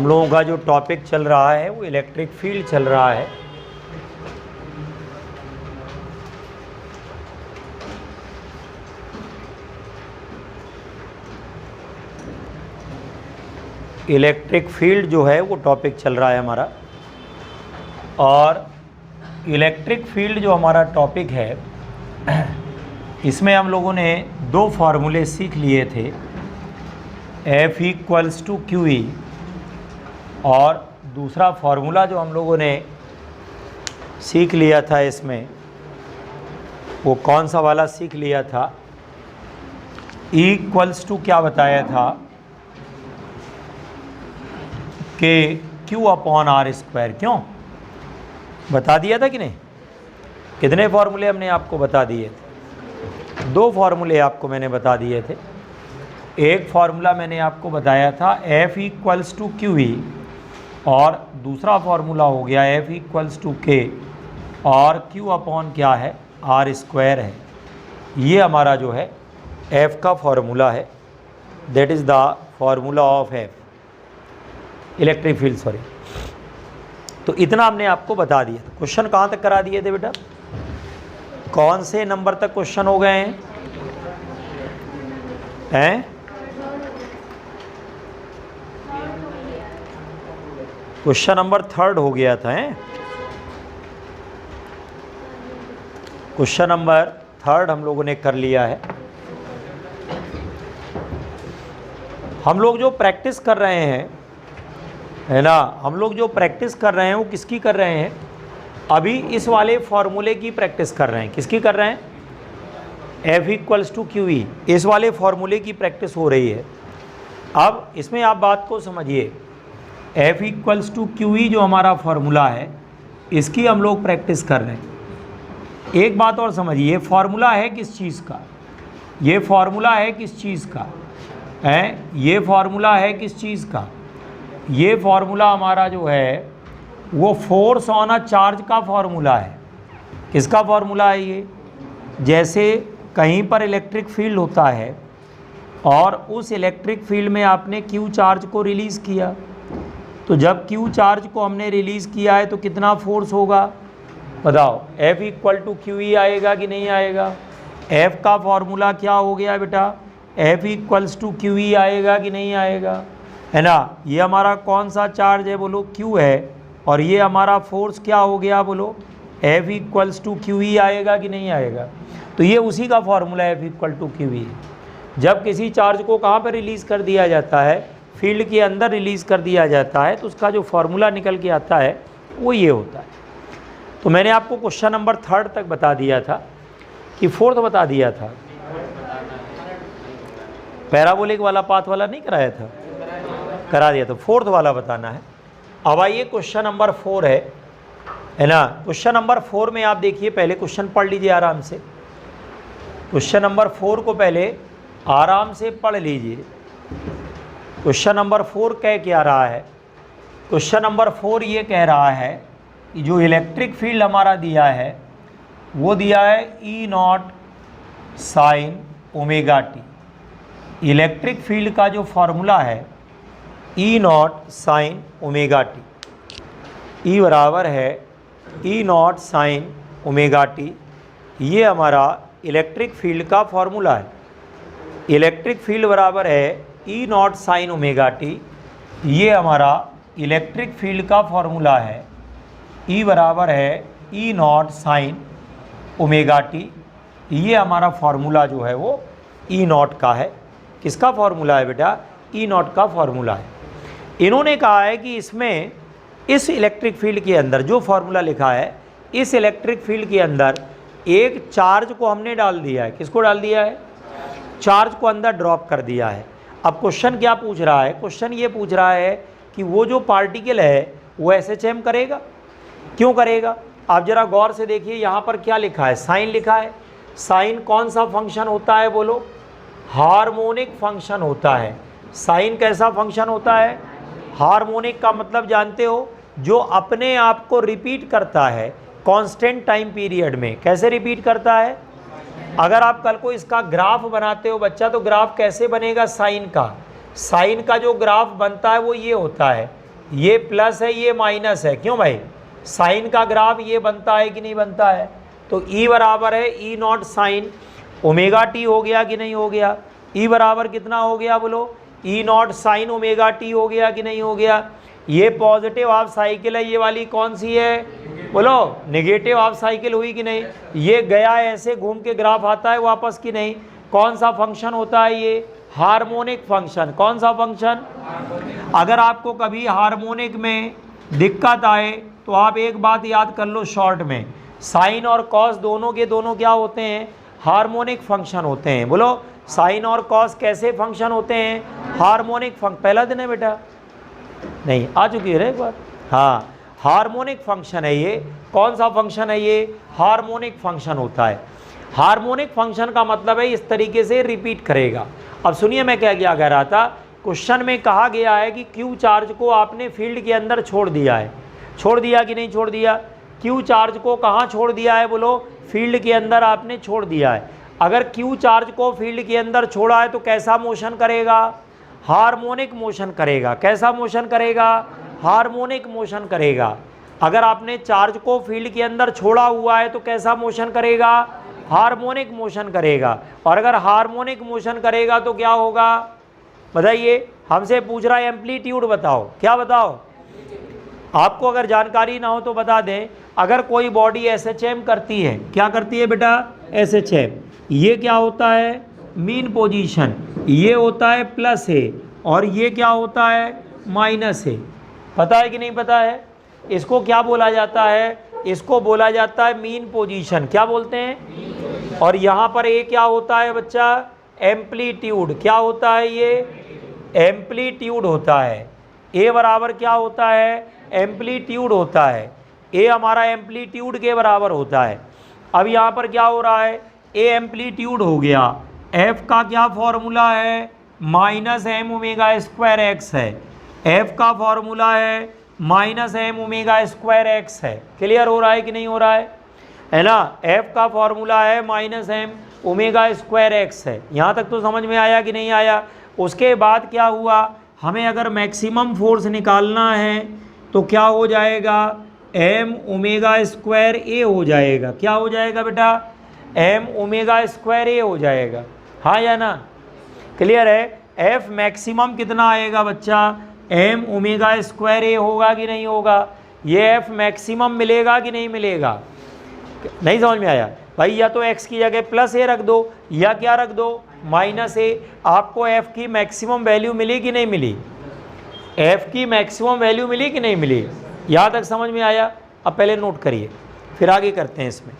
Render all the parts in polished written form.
हम लोगों का जो टॉपिक चल रहा है वो इलेक्ट्रिक फील्ड चल रहा है। इलेक्ट्रिक फील्ड जो है वो टॉपिक चल रहा है हमारा, और इलेक्ट्रिक फील्ड जो हमारा टॉपिक है इसमें हम लोगों ने दो फार्मूले सीख लिए थे, F = QE, और दूसरा फार्मूला जो हम लोगों ने सीख लिया था इसमें वो कौन सा वाला सीख लिया था, E = क्या बताया था कि Q/R²। क्यों बता दिया था कि नहीं? कितने फार्मूले हमने आपको बता दिए थे? दो फार्मूले आपको मैंने बता दिए थे। एक फार्मूला मैंने आपको बताया था F = QE, और दूसरा फार्मूला हो गया F = K, और Q/ क्या है, R² है। ये हमारा जो है F का फार्मूला है, that is the formula of F electric field, sorry. तो इतना हमने आपको बता दिया। क्वेश्चन कहाँ तक करा दिए थे बेटा? कौन से नंबर तक क्वेश्चन हो गए हैं? क्वेश्चन नंबर 3 हो गया था। क्वेश्चन नंबर 3 हम लोगों ने कर लिया है। हम लोग जो प्रैक्टिस कर रहे हैं, है ना, हम लोग जो प्रैक्टिस कर रहे हैं वो किसकी कर रहे हैं? अभी इस वाले फॉर्मूले की प्रैक्टिस कर रहे हैं। किसकी कर रहे हैं? F = QE, इस वाले फॉर्मूले की प्रैक्टिस हो रही है। अब इसमें आप बात को समझिए, F = QE जो हमारा फॉर्मूला है इसकी हम लोग प्रैक्टिस कर रहे हैं। एक बात और समझिए, फॉर्मूला है किस चीज़ का? ये फॉर्मूला है किस चीज़ का है? ये फॉर्मूला है किस चीज़ का? ये फॉर्मूला हमारा जो है वो फोर्स ऑन अ चार्ज का फॉर्मूला है। किसका फॉर्मूला है ये? जैसे कहीं पर इलेक्ट्रिक फील्ड होता है और उस इलेक्ट्रिक फील्ड में आपने Q चार्ज को रिलीज़ किया, तो जब Q चार्ज को हमने रिलीज़ किया है तो कितना फोर्स होगा बताओ? F = QE आएगा कि नहीं आएगा? F का फॉर्मूला क्या हो गया बेटा? F = QE आएगा कि नहीं आएगा, है ना? ये हमारा कौन सा चार्ज है बोलो? Q है, और ये हमारा फोर्स क्या हो गया बोलो? F = QE आएगा कि नहीं आएगा? तो ये उसी का फॉर्मूला F = QE है। जब किसी चार्ज को कहाँ पर रिलीज़ कर दिया जाता है? फील्ड के अंदर रिलीज़ कर दिया जाता है, तो उसका जो फार्मूला निकल के आता है वो ये होता है। तो मैंने आपको क्वेश्चन नंबर 3 तक बता दिया था कि 4th बता दिया था। पैराबोलिक वाला पाथ वाला नहीं कराया था? करा दिया। तो 4th वाला बताना है। अब आइए क्वेश्चन नंबर 4 है ना। क्वेश्चन नंबर 4 में आप देखिए, पहले क्वेश्चन पढ़ लीजिए आराम से। क्वेश्चन नंबर 4 को पहले आराम से पढ़ लीजिए। क्वेश्चन नंबर 4 कह क्या रहा है? क्वेश्चन नंबर 4 ये कह रहा है कि जो इलेक्ट्रिक फील्ड हमारा दिया है वो दिया है E0 sin ωt। Electric field का जो फॉर्मूला है E0 sin ωt, E बराबर है E0 sin ωt। ये हमारा इलेक्ट्रिक फील्ड का फॉर्मूला है। इलेक्ट्रिक फील्ड बराबर है E0 sin ωt। ये हमारा इलेक्ट्रिक फील्ड का फॉर्मूला है। E बराबर है E0 sin ωt। ये हमारा फॉर्मूला जो है वो E0 का है। किसका फॉर्मूला है बेटा? E0 का फॉर्मूला है। इन्होंने कहा है कि इसमें, इस इलेक्ट्रिक फील्ड के अंदर जो फॉर्मूला लिखा है, इस इलेक्ट्रिक फील्ड के अंदर एक चार्ज को हमने डाल दिया है। किसको डाल दिया है? चार्ज को अंदर ड्रॉप कर दिया है। अब क्वेश्चन क्या पूछ रहा है? क्वेश्चन ये पूछ रहा है कि वो जो पार्टिकल है वो SHM करेगा। क्यों करेगा? आप जरा गौर से देखिए, यहाँ पर क्या लिखा है? साइन लिखा है। साइन कौन सा फंक्शन होता है बोलो? हार्मोनिक फंक्शन होता है। साइन कैसा फंक्शन होता है? हार्मोनिक का मतलब जानते हो? जो अपने आप को रिपीट करता है कांस्टेंट टाइम पीरियड में। कैसे रिपीट करता है? अगर आप कल को इसका ग्राफ बनाते हो बच्चा, तो ग्राफ कैसे बनेगा? साइन का जो ग्राफ बनता है वो ये होता है ये प्लस है, ये माइनस है। क्यों भाई? साइन का ग्राफ ये बनता है कि नहीं बनता है? तो ई बराबर है ई नॉट साइन ओमेगा टी हो गया कि नहीं हो गया? ई बराबर कितना हो गया बोलो? ई नॉट साइन ओमेगा टी हो गया कि नहीं हो गया? ये पॉजिटिव हाफ साइकिल है, ये वाली कौन सी है बोलो? नेगेटिव हाफ साइकिल हुई कि नहीं? ये गया ऐसे घूम के ग्राफ आता है वापस कि नहीं? कौन सा फंक्शन होता है ये? Harmonic function. कौन सा फंक्शन? अगर आपको कभी हार्मोनिक में दिक्कत आए तो आप एक बात याद कर लो शॉर्ट में, साइन और कॉस दोनों के दोनों क्या होते हैं? हार्मोनिक फंक्शन होते हैं। बोलो साइन और कॉस कैसे फंक्शन होते हैं? Harmonic function. पहला दिन है बेटा? नहीं, आ चुकी है एक बार। हाँ, हार्मोनिक फंक्शन है ये। कौन सा फंक्शन है ये? हार्मोनिक फंक्शन होता है। हार्मोनिक फंक्शन का मतलब है इस तरीके से रिपीट करेगा। अब सुनिए मैं क्या कह रहा था। क्वेश्चन में कहा गया है कि क्यू चार्ज को आपने फील्ड के अंदर छोड़ दिया है। छोड़ दिया कि नहीं छोड़ दिया? क्यू चार्ज को कहाँ छोड़ दिया है बोलो? फील्ड के अंदर आपने छोड़ दिया है। अगर क्यू चार्ज को फील्ड के अंदर छोड़ा है तो कैसा मोशन करेगा? हार्मोनिक मोशन करेगा। कैसा मोशन करेगा? हार्मोनिक मोशन करेगा। अगर आपने चार्ज को फील्ड के अंदर छोड़ा हुआ है तो कैसा मोशन करेगा? हार्मोनिक मोशन करेगा। और अगर हार्मोनिक मोशन करेगा तो क्या होगा बताइए? हमसे पूछ रहा है एम्पलीट्यूड बताओ। क्या बताओ? आपको अगर जानकारी ना हो तो बता दें। अगर कोई बॉडी एसएचएम करती है, क्या करती है बेटा? एसएचएम। ये क्या होता है? Mean position. ये होता है प्लस है और ये क्या होता है? माइनस है। पता है कि नहीं पता है? इसको क्या बोला जाता है? इसको बोला जाता है मीन पोजीशन। क्या बोलते हैं? और यहाँ पर ये क्या होता है बच्चा? एम्पलीट्यूड। क्या होता है ये? एम्पलीट्यूड होता है। ए बराबर क्या होता है? एम्पलीट्यूड होता है। ए हमारा एम्पलीट्यूड के बराबर होता है। अब यहाँ पर क्या हो रहा है? ए एम्पलीट्यूड हो गया। एफ का क्या फॉर्मूला है? Minus M omega square x है। एफ का फॉर्मूला है minus M omega square x है। क्लियर हो रहा है कि नहीं हो रहा है ना? एफ का फॉर्मूला है minus M omega square x है। यहाँ तक तो समझ में आया कि नहीं आया? उसके बाद क्या हुआ? हमें अगर मैक्सिमम फोर्स निकालना है तो क्या हो जाएगा? एम ओमेगा स्क्वायर ए हो जाएगा। क्या हो जाएगा बेटा? एम ओमेगा स्क्वायर ए हो जाएगा। हाँ या ना? क्लियर है? एफ मैक्सिमम कितना आएगा बच्चा? एम ओमेगा स्क्वायर ए होगा कि नहीं होगा? ये एफ मैक्सिमम मिलेगा कि नहीं मिलेगा? नहीं समझ में आया भाई? या तो एक्स की जगह प्लस ए रख दो या क्या रख दो? माइनस ए। आपको एफ की मैक्सिमम वैल्यू मिली कि नहीं मिली? एफ की मैक्सिमम वैल्यू मिली कि नहीं मिली? यहाँ तक समझ में आया? अब पहले नोट करिए फिर आगे करते हैं इसमें।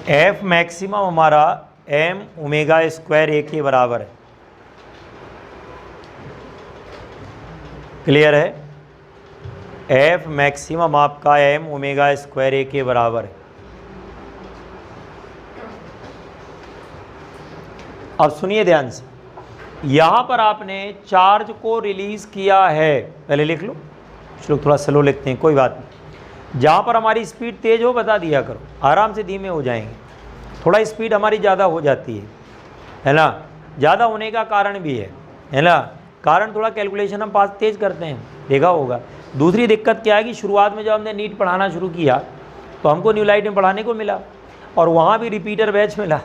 एफ मैक्सिमम हमारा एम ओमेगा स्क्वायर ए के बराबर है। क्लियर है? एफ मैक्सिमम आपका एम ओमेगा स्क्वायर ए के बराबर है। अब सुनिए ध्यान से, यहाँ पर आपने चार्ज को रिलीज किया है। पहले लिख लो, कुछ लोग थोड़ा स्लो लिखते हैं, कोई बात नहीं। जहाँ पर हमारी स्पीड तेज़ हो बता दिया करो, आराम से धीमे हो जाएंगे। थोड़ा स्पीड हमारी ज़्यादा हो जाती है ना? ज़्यादा होने का कारण भी है ना? कारण थोड़ा कैलकुलेशन हम पास तेज़ करते हैं, देखा होगा। दूसरी दिक्कत क्या है कि शुरुआत में जब हमने नीट पढ़ाना शुरू किया तो हमको न्यू लाइट में पढ़ाने को मिला, और वहाँ भी रिपीटर बैच मिला,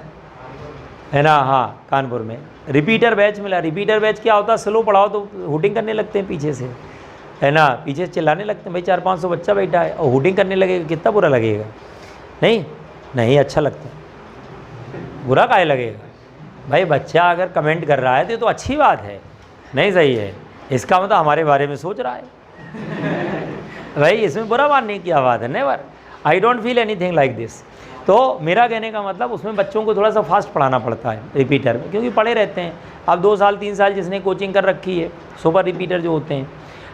है ना। हाँ, कानपुर में रिपीटर बैच मिला। रिपीटर बैच क्या होता है, स्लो पढ़ाओ तो हुटिंग करने लगते हैं पीछे से, है ना, पीछे चिल्लाने लगते हैं, भाई 400-500 बच्चा बैठा है और हुटिंग करने लगेगा, कितना बुरा लगेगा। नहीं नहीं, अच्छा लगता है, बुरा काहे लगेगा भाई। बच्चा अगर कमेंट कर रहा है तो अच्छी बात है, नहीं सही है, इसका मतलब हमारे बारे में सोच रहा है भाई, इसमें बुरा मानने की क्या बात है। Never, I don't feel anything like this. तो मेरा कहने का मतलब उसमें बच्चों को थोड़ा सा फास्ट पढ़ाना पड़ता है रिपीटर में, क्योंकि पढ़े रहते हैं। अब 2 साल 3 साल जिसने कोचिंग कर रखी है, सुपर रिपीटर जो होते हैं,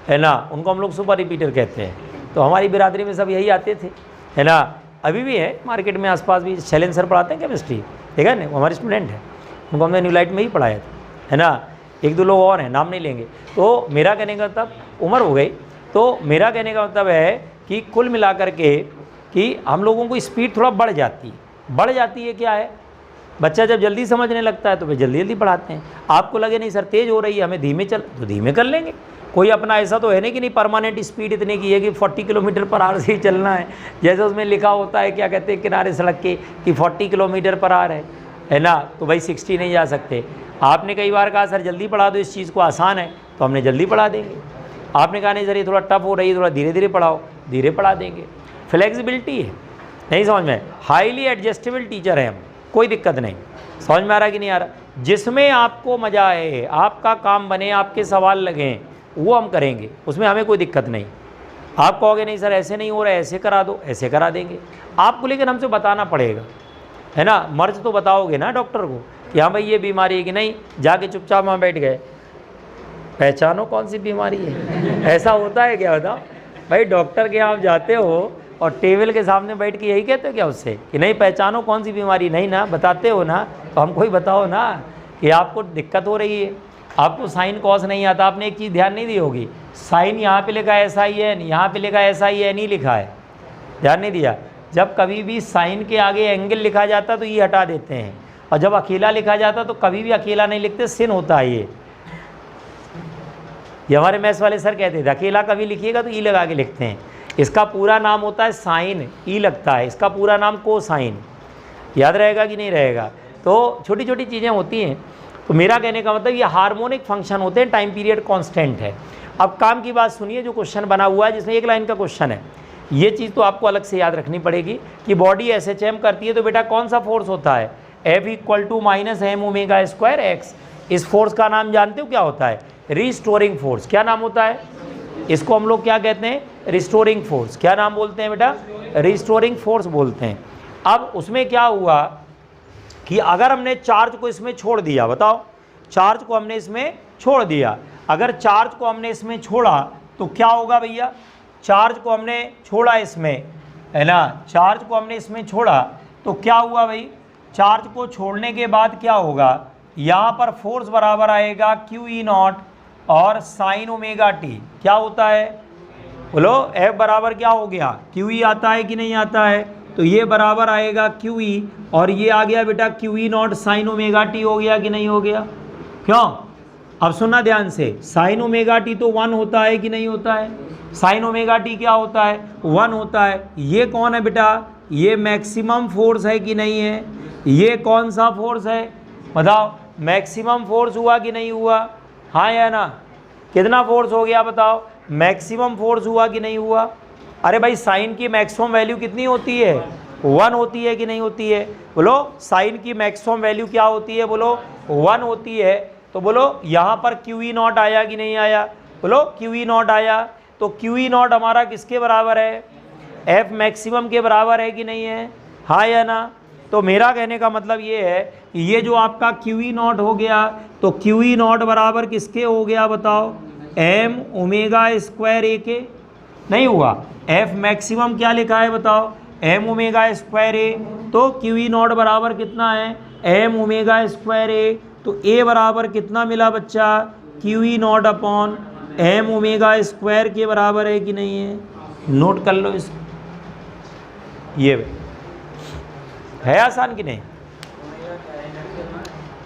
है ना, उनको हम लोग सुपर रिपीटर कहते हैं। तो हमारी बिरादरी में सब यही आते थे, है ना, अभी भी है मार्केट में आसपास भी। शैलेंद्र सर पढ़ाते हैं केमिस्ट्री, ठीक है ना, वो हमारे स्टूडेंट हैं, उनको हमने न्यू लाइट में ही पढ़ाया था, है ना। 1-2 लोग और हैं, नाम नहीं लेंगे। तो मेरा कहने का मतलब उम्र हो गई, तो मेरा कहने का मतलब है कि कुल मिलाकर के कि हम लोगों को स्पीड थोड़ा बढ़ जाती है। क्या है, बच्चा जब जल्दी समझने लगता है तो वे जल्दी जल्दी पढ़ाते हैं। आपको लगे नहीं सर तेज़ हो रही है, हमें धीमे चल, तो धीमे कर लेंगे। कोई अपना ऐसा तो है नहीं कि नहीं परमानेंट स्पीड इतने की है कि 40 किलोमीटर पर आवर से ही चलना है, जैसे उसमें लिखा होता है, क्या कहते हैं किनारे सड़क के, कि 40 किलोमीटर पर आवर है ना, तो भाई 60 नहीं जा सकते। आपने कई बार कहा सर जल्दी पढ़ा दो, इस चीज़ को आसान है, तो हमने जल्दी पढ़ा देंगे। आपने कहा नहीं सर ये थोड़ा टफ हो रही है, थोड़ा धीरे धीरे पढ़ाओ, धीरे पढ़ा देंगे। फ्लेक्सिबिलिटी है, नहीं समझ में, हाईली एडजस्टेबल टीचर है हम, कोई दिक्कत नहीं। समझ में आ रहा कि नहीं आ रहा, जिसमें आपको मज़ा आए, आपका काम बने, आपके सवाल लगें, वो हम करेंगे, उसमें हमें कोई दिक्कत नहीं। आप कहोगे नहीं सर ऐसे नहीं हो रहा है, ऐसे करा दो, ऐसे करा देंगे आपको, लेकिन हमसे बताना पड़ेगा, है ना। मर्ज तो बताओगे ना डॉक्टर को कि हाँ भाई ये बीमारी है कि नहीं, जाके चुपचाप वहाँ बैठ गए, पहचानो कौन सी बीमारी है। ऐसा होता है क्या, बताओ भाई, डॉक्टर के यहाँ आप जाते हो और टेबल के सामने बैठ के यही कहते हो क्या उससे कि नहीं पहचानो कौन सी बीमारी, नहीं ना, बताते हो ना, तो हमको ही बताओ ना कि आपको दिक्कत हो रही है, आपको साइन कॉस नहीं आता। आपने एक चीज़ ध्यान नहीं दी होगी, साइन यहाँ पे लिखा है SIN, यहाँ पे लिखा है SIN ही लिखा है, ध्यान नहीं दिया। जब कभी भी साइन के आगे एंगल लिखा जाता तो ये हटा देते हैं, और जब अकेला लिखा जाता तो कभी भी अकेला नहीं लिखते, सिन होता है ये हमारे मैथ्स वाले सर कहते थे, अकेला कभी लिखिएगा तो ई लगा के लिखते हैं। इसका पूरा नाम होता है साइन, ई लगता है, इसका पूरा नाम कोसाइन। याद रहेगा कि नहीं रहेगा। तो छोटी छोटी चीज़ें होती हैं। तो मेरा कहने का मतलब ये हार्मोनिक फंक्शन होते हैं, टाइम पीरियड कांस्टेंट है। अब काम की बात सुनिए, जो क्वेश्चन बना हुआ है जिसमें 1 लाइन का क्वेश्चन है, ये चीज़ तो आपको अलग से याद रखनी पड़ेगी कि बॉडी SHM करती है तो बेटा कौन सा फोर्स होता है, F = -m⍵²x। इस फोर्स का नाम जानते हो क्या होता है, रिस्टोरिंग फोर्स। क्या नाम होता है इसको, हम लोग क्या कहते हैं, रिस्टोरिंग फोर्स। क्या नाम बोलते हैं बेटा, रिस्टोरिंग फोर्स बोलते हैं। अब उसमें क्या हुआ कि अगर हमने चार्ज को इसमें छोड़ दिया, बताओ, चार्ज को हमने इसमें छोड़ दिया, अगर चार्ज को हमने इसमें छोड़ा तो क्या होगा भैया, चार्ज को हमने छोड़ा इसमें, है ना, चार्ज को हमने इसमें छोड़ा तो क्या हुआ भाई, चार्ज को छोड़ने के बाद क्या होगा, यहाँ पर फोर्स बराबर आएगा QE0 और sin ω-t। क्या होता है बोलो, F बराबर क्या हो गया, QE आता है कि नहीं आता है, तो ये बराबर आएगा QE, और ये आ गया बेटा QE0 sin ω-t हो गया कि नहीं हो गया। क्यों, अब सुनना ध्यान से, sin ω-t तो 1 होता है कि नहीं होता है, sin ω-t क्या होता है, 1 होता है। ये कौन है बेटा, ये मैक्सिमम फोर्स है कि नहीं है, ये कौन सा फोर्स है बताओ, मैक्सिमम फोर्स हुआ कि नहीं हुआ, हाँ या ना, कितना फोर्स हो गया बताओ, मैक्सिमम फोर्स हुआ कि नहीं हुआ। अरे भाई साइन की मैक्सिमम वैल्यू कितनी होती है, 1 होती है कि नहीं होती है, बोलो साइन की मैक्सिमम वैल्यू क्या होती है, बोलो 1 होती है। तो बोलो यहाँ पर QE0 आया कि नहीं आया, बोलो QE0 आया, तो QE0 हमारा किसके बराबर है, F मैक्सिमम के बराबर है कि नहीं है, हाँ या ना। तो मेरा कहने का मतलब ये है कि ये जो आपका QE0 हो गया, तो QE0 बराबर किसके हो गया बताओ, m⍵² के नहीं हुआ, F मैक्सिमम क्या लिखा है बताओ, m⍵²a, तो QE0 बराबर कितना है, m⍵²a, तो a बराबर कितना मिला बच्चा, QE0 अपॉन m⍵² के बराबर है कि नहीं है। नोट कर लो इसको, ये है आसान कि नहीं।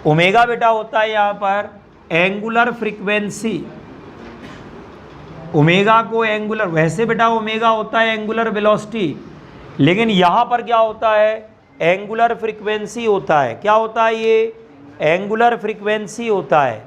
ओमेगा बेटा होता है यहाँ पर एंगुलर फ्रीक्वेंसी, ओमेगा को एंगुलर, वैसे बेटा ओमेगा होता है एंगुलर वेलोसिटी, लेकिन यहाँ पर क्या होता है, एंगुलर फ्रीक्वेंसी होता है। क्या होता है ये, एंगुलर फ्रीक्वेंसी होता है।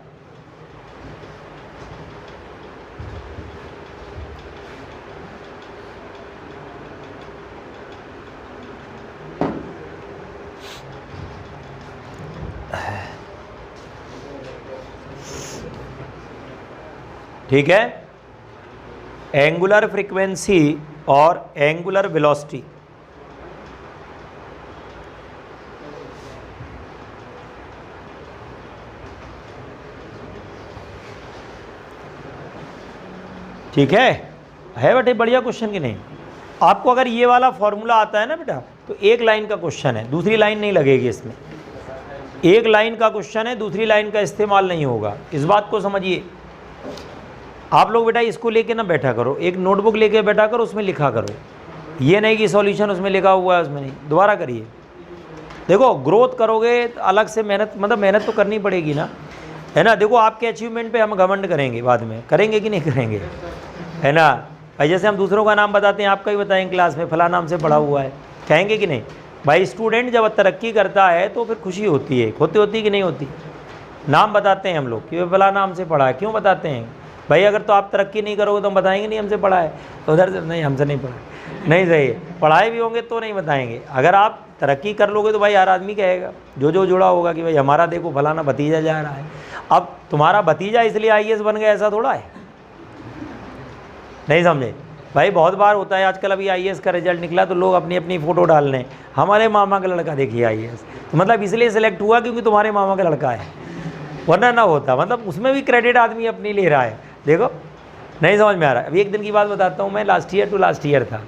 ठीक है, एंगुलर फ्रीक्वेंसी और एंगुलर वेलोसिटी। ठीक है बेटे, बढ़िया क्वेश्चन की नहीं। आपको अगर ये वाला फॉर्मूला आता है ना बेटा, तो एक लाइन का क्वेश्चन है, दूसरी लाइन नहीं लगेगी इसमें। एक लाइन का क्वेश्चन है, दूसरी लाइन का इस्तेमाल नहीं होगा, इस बात को समझिए। आप लोग बेटा इसको लेके ना बैठा करो, एक नोटबुक लेके बैठा करो, उसमें लिखा करो। ये नहीं कि सॉल्यूशन उसमें लिखा हुआ है, उसमें नहीं, दोबारा करिए। देखो ग्रोथ करोगे तो अलग से मेहनत, मतलब मेहनत तो करनी पड़ेगी ना, है ना। देखो आपके अचीवमेंट पे हम घमंड करेंगे बाद में, करेंगे कि नहीं करेंगे, है ना। भाई जैसे हम दूसरों का नाम बताते हैं, आपका ही बताएंगे क्लास में, फला नाम से पढ़ा हुआ है, कहेंगे कि नहीं। भाई स्टूडेंट जब तरक्की करता है तो फिर खुशी होती है, होती कि नहीं होती। नाम बताते हैं हम लोग कि फला नाम से पढ़ा है, क्यों बताते हैं भाई। अगर तो आप तरक्की नहीं करोगे तो हम बताएंगे नहीं हमसे पढ़ा है, तो उधर से नहीं, हमसे नहीं पढ़ा है, नहीं सही है। पढ़ाए भी होंगे तो नहीं बताएंगे। अगर आप तरक्की कर लोगे तो भाई हर आदमी कहेगा, जो जुड़ा होगा कि भाई हमारा देखो फलाना भतीजा जा रहा है। अब तुम्हारा भतीजा इसलिए IAS बन गया, ऐसा थोड़ा है, नहीं समझे भाई। बहुत बार होता है, आजकल अभी IAS का रिजल्ट निकला तो लोग अपनी अपनी फ़ोटो डाल रहे हैं, हमारे मामा का लड़का देखिए IAS, तो मतलब इसलिए सेलेक्ट हुआ क्योंकि तुम्हारे मामा का लड़का है, वरना ना होता। मतलब उसमें भी क्रेडिट आदमी अपनी ले रहा है। देखो नहीं समझ में आ रहा है। अभी एक दिन की बात बताता हूँ, मैं लास्ट ईयर था,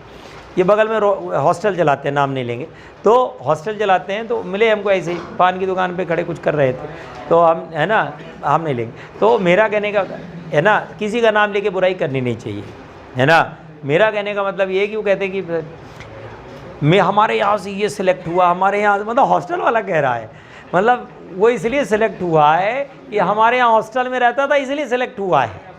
ये बगल में हॉस्टल चलाते हैं, नाम नहीं लेंगे, तो हॉस्टल चलाते हैं, तो मिले हमको ऐसे ही पान की दुकान पे खड़े कुछ कर रहे थे, तो हम, है ना, हम नहीं लेंगे। तो मेरा कहने का है ना, किसी का नाम लेके बुराई करनी नहीं चाहिए, है ना। मेरा कहने का मतलब ये कि वो कहते हैं कि मैं हमारे यहाँ से ये सिलेक्ट हुआ, हमारे यहाँ, मतलब हॉस्टल वाला कह रहा है, मतलब वो इसलिए सिलेक्ट हुआ है कि हमारे यहाँ हॉस्टल में रहता था इसलिए सिलेक्ट हुआ है।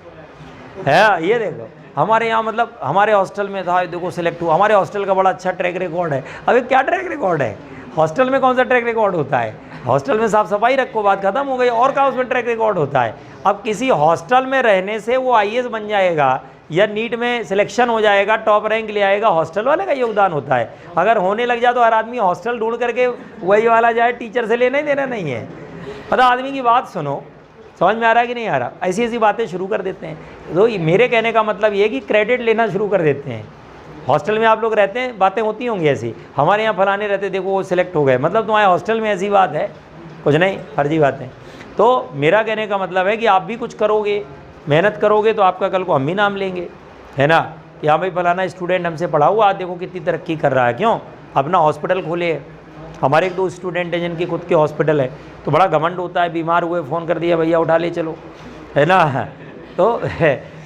ये देखो हमारे यहाँ, मतलब हमारे हॉस्टल में था, देखो सिलेक्ट हुआ, हमारे हॉस्टल का बड़ा अच्छा ट्रैक रिकॉर्ड है। अभी क्या ट्रैक रिकॉर्ड है, हॉस्टल में कौन सा ट्रैक रिकॉर्ड होता है। हॉस्टल में साफ सफाई रखो, बात खत्म हो गई, और क्या उसमें ट्रैक रिकॉर्ड होता है। अब किसी हॉस्टल में रहने से वो IAS बन जाएगा या नीट में सिलेक्शन हो जाएगा, टॉप रैंक ले आएगा, हॉस्टल वाले का योगदान होता है। अगर होने लग जाए तो हर आदमी हॉस्टल ढूंढ करके वही वाला जाए, टीचर से लेना ही देना नहीं है। मतलब आदमी की बात सुनो, समझ में आ रहा है कि नहीं आ रहा। ऐसी ऐसी बातें शुरू कर देते हैं। तो मेरे कहने का मतलब ये कि क्रेडिट लेना शुरू कर देते हैं। हॉस्टल में आप लोग रहते हैं, बातें होती होंगी ऐसी, हमारे यहाँ फलाने रहते, देखो वो सिलेक्ट हो गए, मतलब तुम्हारे हॉस्टल में ऐसी बात है, कुछ नहीं, फर्जी बातें। तो मेरा कहने का मतलब है कि आप भी कुछ करोगे, मेहनत करोगे, तो आपका कल को हम भी नाम लेंगे, है ना, कि हाँ भाई फलाना स्टूडेंट हमसे पढ़ा हुआ, आज देखो कितनी तरक्की कर रहा है। क्यों, अपना हॉस्पिटल खोले। हमारे एक दो स्टूडेंट हैं जिनकी खुद के हॉस्पिटल है, तो बड़ा घमंड होता है, बीमार हुए फ़ोन कर दिया, भैया उठा ले चलो, है ना। तो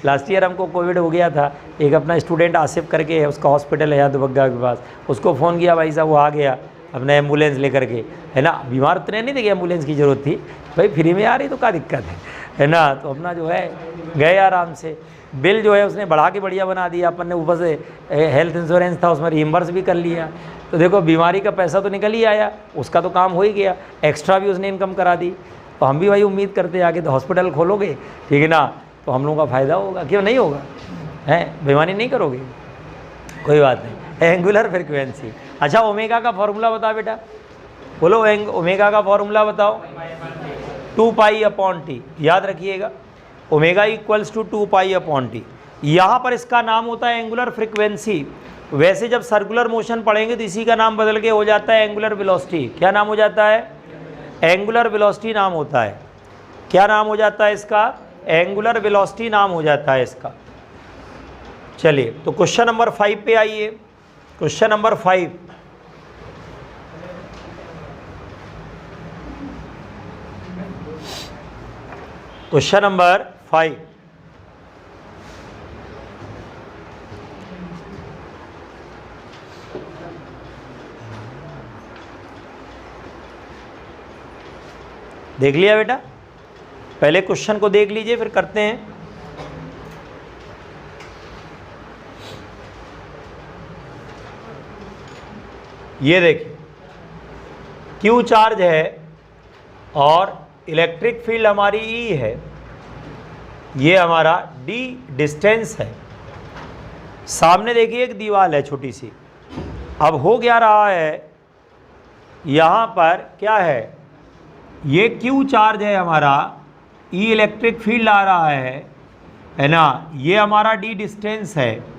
लास्ट ईयर हमको कोविड हो गया था, एक अपना स्टूडेंट आसिफ करके है, उसका हॉस्पिटल है यहाँ दुबग्गा के पास, उसको फ़ोन किया, भाई साहब वो आ गया अपना एम्बुलेंस लेकर के, है ना। बीमार उतने नहीं थे कि एम्बुलेंस की ज़रूरत थी, भाई फ्री में आ रही तो क्या दिक्कत है ना। तो अपना जो है गए आराम से। बिल जो है उसने बढ़ा के बढ़िया बना दिया, अपन ने ऊपर से हेल्थ इंश्योरेंस था उसमें रिइम्बर्स भी कर लिया। तो देखो बीमारी का पैसा तो निकल ही आया, उसका तो काम हो ही गया, एक्स्ट्रा भी उसने इनकम करा दी। तो हम भी भाई उम्मीद करते हैं आगे तो हॉस्पिटल खोलोगे, ठीक है ना, तो हम लोगों का फ़ायदा होगा, क्यों नहीं होगा, है, बेईमानी नहीं करोगे, कोई बात नहीं। एंगुलर फ्रिक्वेंसी, अच्छा ओमेगा का फॉर्मूला बताओ बेटा, बोलो ओमेगा का फॉर्मूला बताओ। 2π/T, याद रखिएगा, ओमेगा इक्वल्स टू 2π/T। यहाँ पर इसका नाम होता है एंगुलर फ्रिक्वेंसी। वैसे जब सर्कुलर मोशन पढ़ेंगे तो इसी का नाम बदल के हो जाता है एंगुलर वेलोसिटी। क्या नाम हो जाता है, एंगुलर वेलोसिटी नाम होता है। क्या नाम हो जाता है इसका, एंगुलर वेलोसिटी नाम हो जाता है इसका। चलिए तो क्वेश्चन नंबर 5 पे आइए। क्वेश्चन नंबर 5, क्वेश्चन नंबर 5, देख लिया बेटा, पहले क्वेश्चन को देख लीजिए फिर करते हैं। ये देखिए Q चार्ज है और इलेक्ट्रिक फील्ड हमारी E है, ये हमारा D डिस्टेंस है। सामने देखिए एक दीवार है छोटी सी। अब हो क्या रहा है, यहाँ पर क्या है, ये Q चार्ज है हमारा, E इलेक्ट्रिक फील्ड आ रहा है ना, ये हमारा D डिस्टेंस है।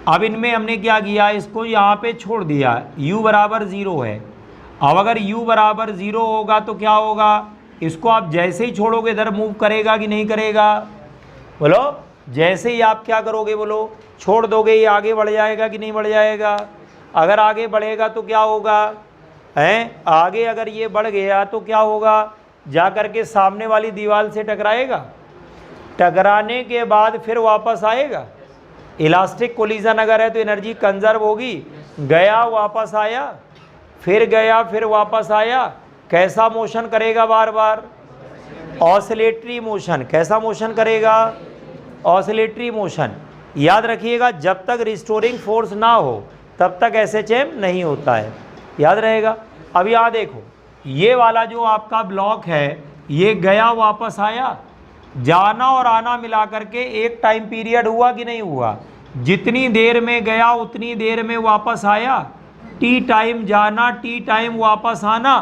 अब इनमें हमने क्या किया, इसको यहाँ पे छोड़ दिया, U बराबर 0 है। अब अगर U बराबर 0 होगा तो क्या होगा, इसको आप जैसे ही छोड़ोगे इधर मूव करेगा कि नहीं करेगा, बोलो। जैसे ही आप क्या करोगे, बोलो, छोड़ दोगे, ये आगे बढ़ जाएगा कि नहीं बढ़ जाएगा। अगर आगे बढ़ेगा तो क्या होगा, हैं, आगे अगर ये बढ़ गया तो क्या होगा, जा कर के सामने वाली दीवार से टकराएगा, टकराने के बाद फिर वापस आएगा। इलास्टिक कोलिजन अगर है तो एनर्जी कंजर्व होगी, गया वापस आया, फिर गया फिर वापस आया। कैसा मोशन करेगा, बार बार ऑसिलेटरी मोशन। कैसा मोशन करेगा, ऑसिलेटरी मोशन। याद रखिएगा, जब तक रिस्टोरिंग फोर्स ना हो तब तक SHM नहीं होता है, याद रहेगा। अब यहाँ देखो, ये वाला जो आपका ब्लॉक है, ये गया वापस आया, जाना और आना मिला करके एक टाइम पीरियड हुआ कि नहीं हुआ। जितनी देर में गया उतनी देर में वापस आया, T टाइम जाना, T टाइम वापस आना,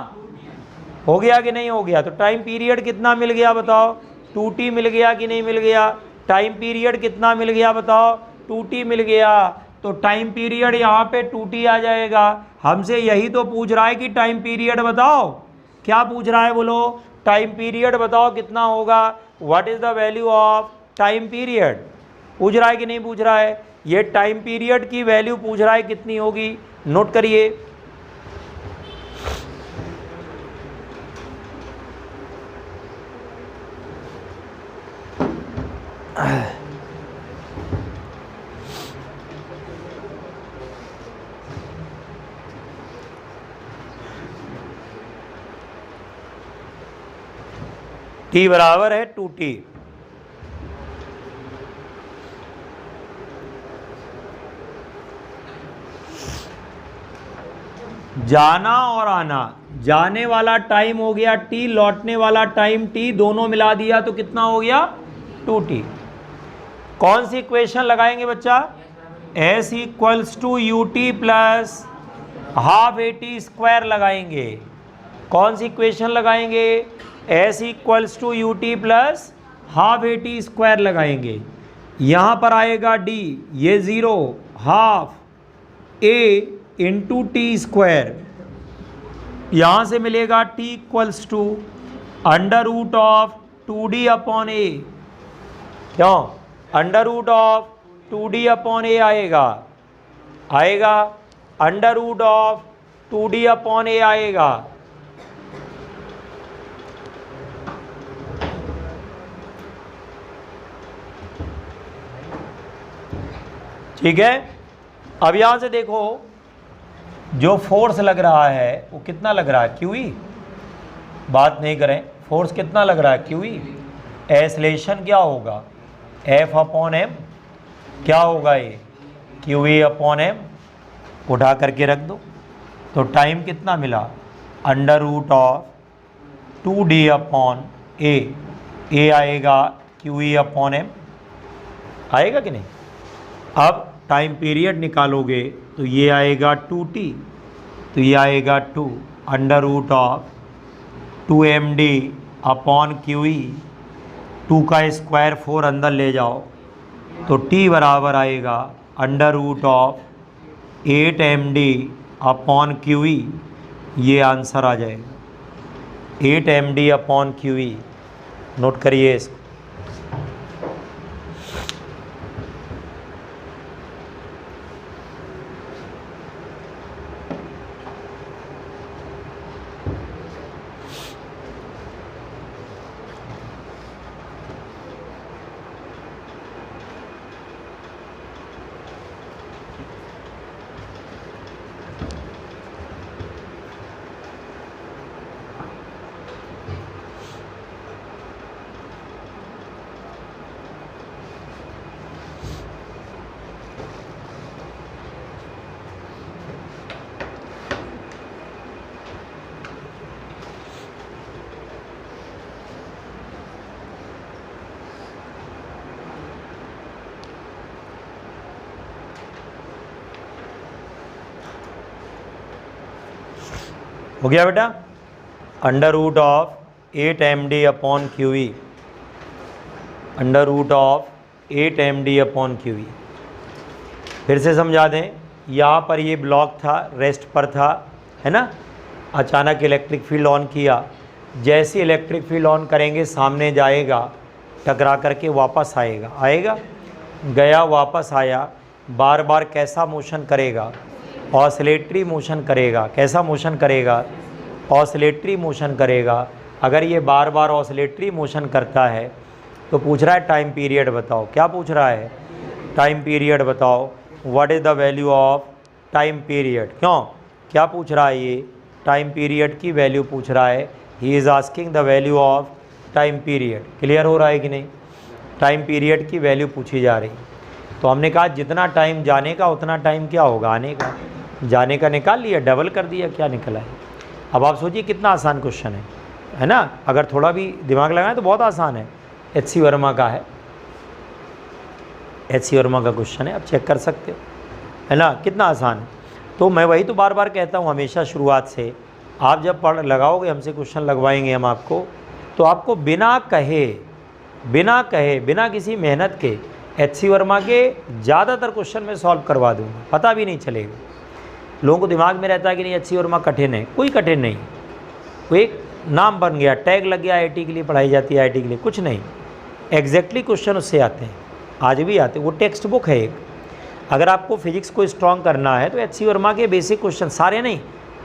हो गया कि नहीं हो गया। तो टाइम पीरियड कितना मिल गया बताओ, 2T मिल गया कि नहीं मिल गया। टाइम पीरियड कितना मिल गया बताओ, 2T मिल गया। तो टाइम पीरियड यहाँ पे 2T आ जाएगा। हमसे यही तो पूछ रहा है कि टाइम पीरियड बताओ। क्या पूछ रहा है, बोलो, टाइम पीरियड बताओ कितना होगा, what is the value of time period. पूछ रहा है कि नहीं पूछ रहा है, ये टाइम पीरियड की वैल्यू पूछ रहा है कितनी होगी, नोट करिए। T बराबर है 2T। जाना और आना, जाने वाला टाइम हो गया T, लौटने वाला टाइम T, दोनों मिला दिया तो कितना हो गया, 2T। कौन सी इक्वेशन लगाएंगे बच्चा, S equals to UT plus half AT square लगाएंगे। कौन सी इक्वेशन लगाएंगे, S equals to UT plus half AT square लगाएंगे। यहाँ पर आएगा D, ये 0, half A into T square, यहाँ से मिलेगा T equals to under root of 2D upon A। क्यों, under root of 2D upon A आएगा, under root of 2D upon A आएगा। ठीक है। अब यहां से देखो, जो फोर्स लग रहा है वो कितना लग रहा है, QE। बात नहीं करें, फोर्स कितना लग रहा है, QE। एक्सेलरेशन क्या होगा, F अपॉन M, क्या होगा ये, QE अपॉन M। उठा करके रख दो, तो टाइम कितना मिला, under root of 2D upon A आएगा QE अपॉन M, आएगा कि नहीं। अब टाइम पीरियड निकालोगे तो ये आएगा 2T, तो ये आएगा 2 under root of 2MD upon QE, 2 का स्क्वायर 4 अंदर ले जाओ तो T बराबर आएगा under root of 8MD upon QE। ये आंसर आ जाएगा 8MD अपॉन QE। नोट करिए इसको। हो गया बेटा, under root of 8md upon QE, under root of 8md upon QE। फिर से समझा दें, यहाँ पर ये ब्लॉक था, रेस्ट पर था, है ना। अचानक इलेक्ट्रिक फील्ड ऑन किया, जैसे इलेक्ट्रिक फील्ड ऑन करेंगे सामने जाएगा, टकरा करके वापस आएगा, गया वापस आया, बार बार कैसा मोशन करेगा, ऑसिलेटरी मोशन करेगा। कैसा मोशन करेगा? ऑसिलेटरी मोशन करेगा। अगर ये बार बार ऑसिलेटरी मोशन करता है तो पूछ रहा है टाइम पीरियड बताओ। क्या पूछ रहा है? टाइम पीरियड बताओ, what is the value of time period. क्यों, क्या पूछ रहा है? ये टाइम पीरियड की वैल्यू पूछ रहा है। He is asking the value of time period. Clear हो रहा है कि नहीं? टाइम पीरियड की वैल्यू पूछी जा रही। तो हमने कहा जितना टाइम जाने का उतना टाइम क्या होगा आने का। जाने का निकाल लिया, डबल कर दिया, क्या निकला है। अब आप सोचिए कितना आसान क्वेश्चन है ना। अगर थोड़ा भी दिमाग लगाएं तो बहुत आसान है। HC वर्मा का है, HC वर्मा का क्वेश्चन है, आप चेक कर सकते हो, है ना, कितना आसान है। तो मैं वही तो बार बार कहता हूँ हमेशा शुरुआत से, आप जब पढ़ लगाओगे, हमसे क्वेश्चन लगवाएंगे हम आपको, तो आपको बिना कहे, बिना किसी मेहनत के HC वर्मा के ज़्यादातर क्वेश्चन मैं सॉल्व करवा दूँगा, पता भी नहीं चलेगा। लोगों को दिमाग में रहता है कि नहीं HC वर्मा कठिन है। कोई कठिन नहीं, वो एक नाम बन गया, टैग लग गया, IIT के लिए पढ़ाई जाती है, IIT के लिए, कुछ नहीं। एग्जैक्टली क्वेश्चन उससे आते हैं, आज भी आते हैं। वो टेक्स्ट बुक है एक। अगर आपको फिजिक्स को स्ट्रॉन्ग करना है तो HC वर्मा के बेसिक क्वेश्चन, सारे नहीं,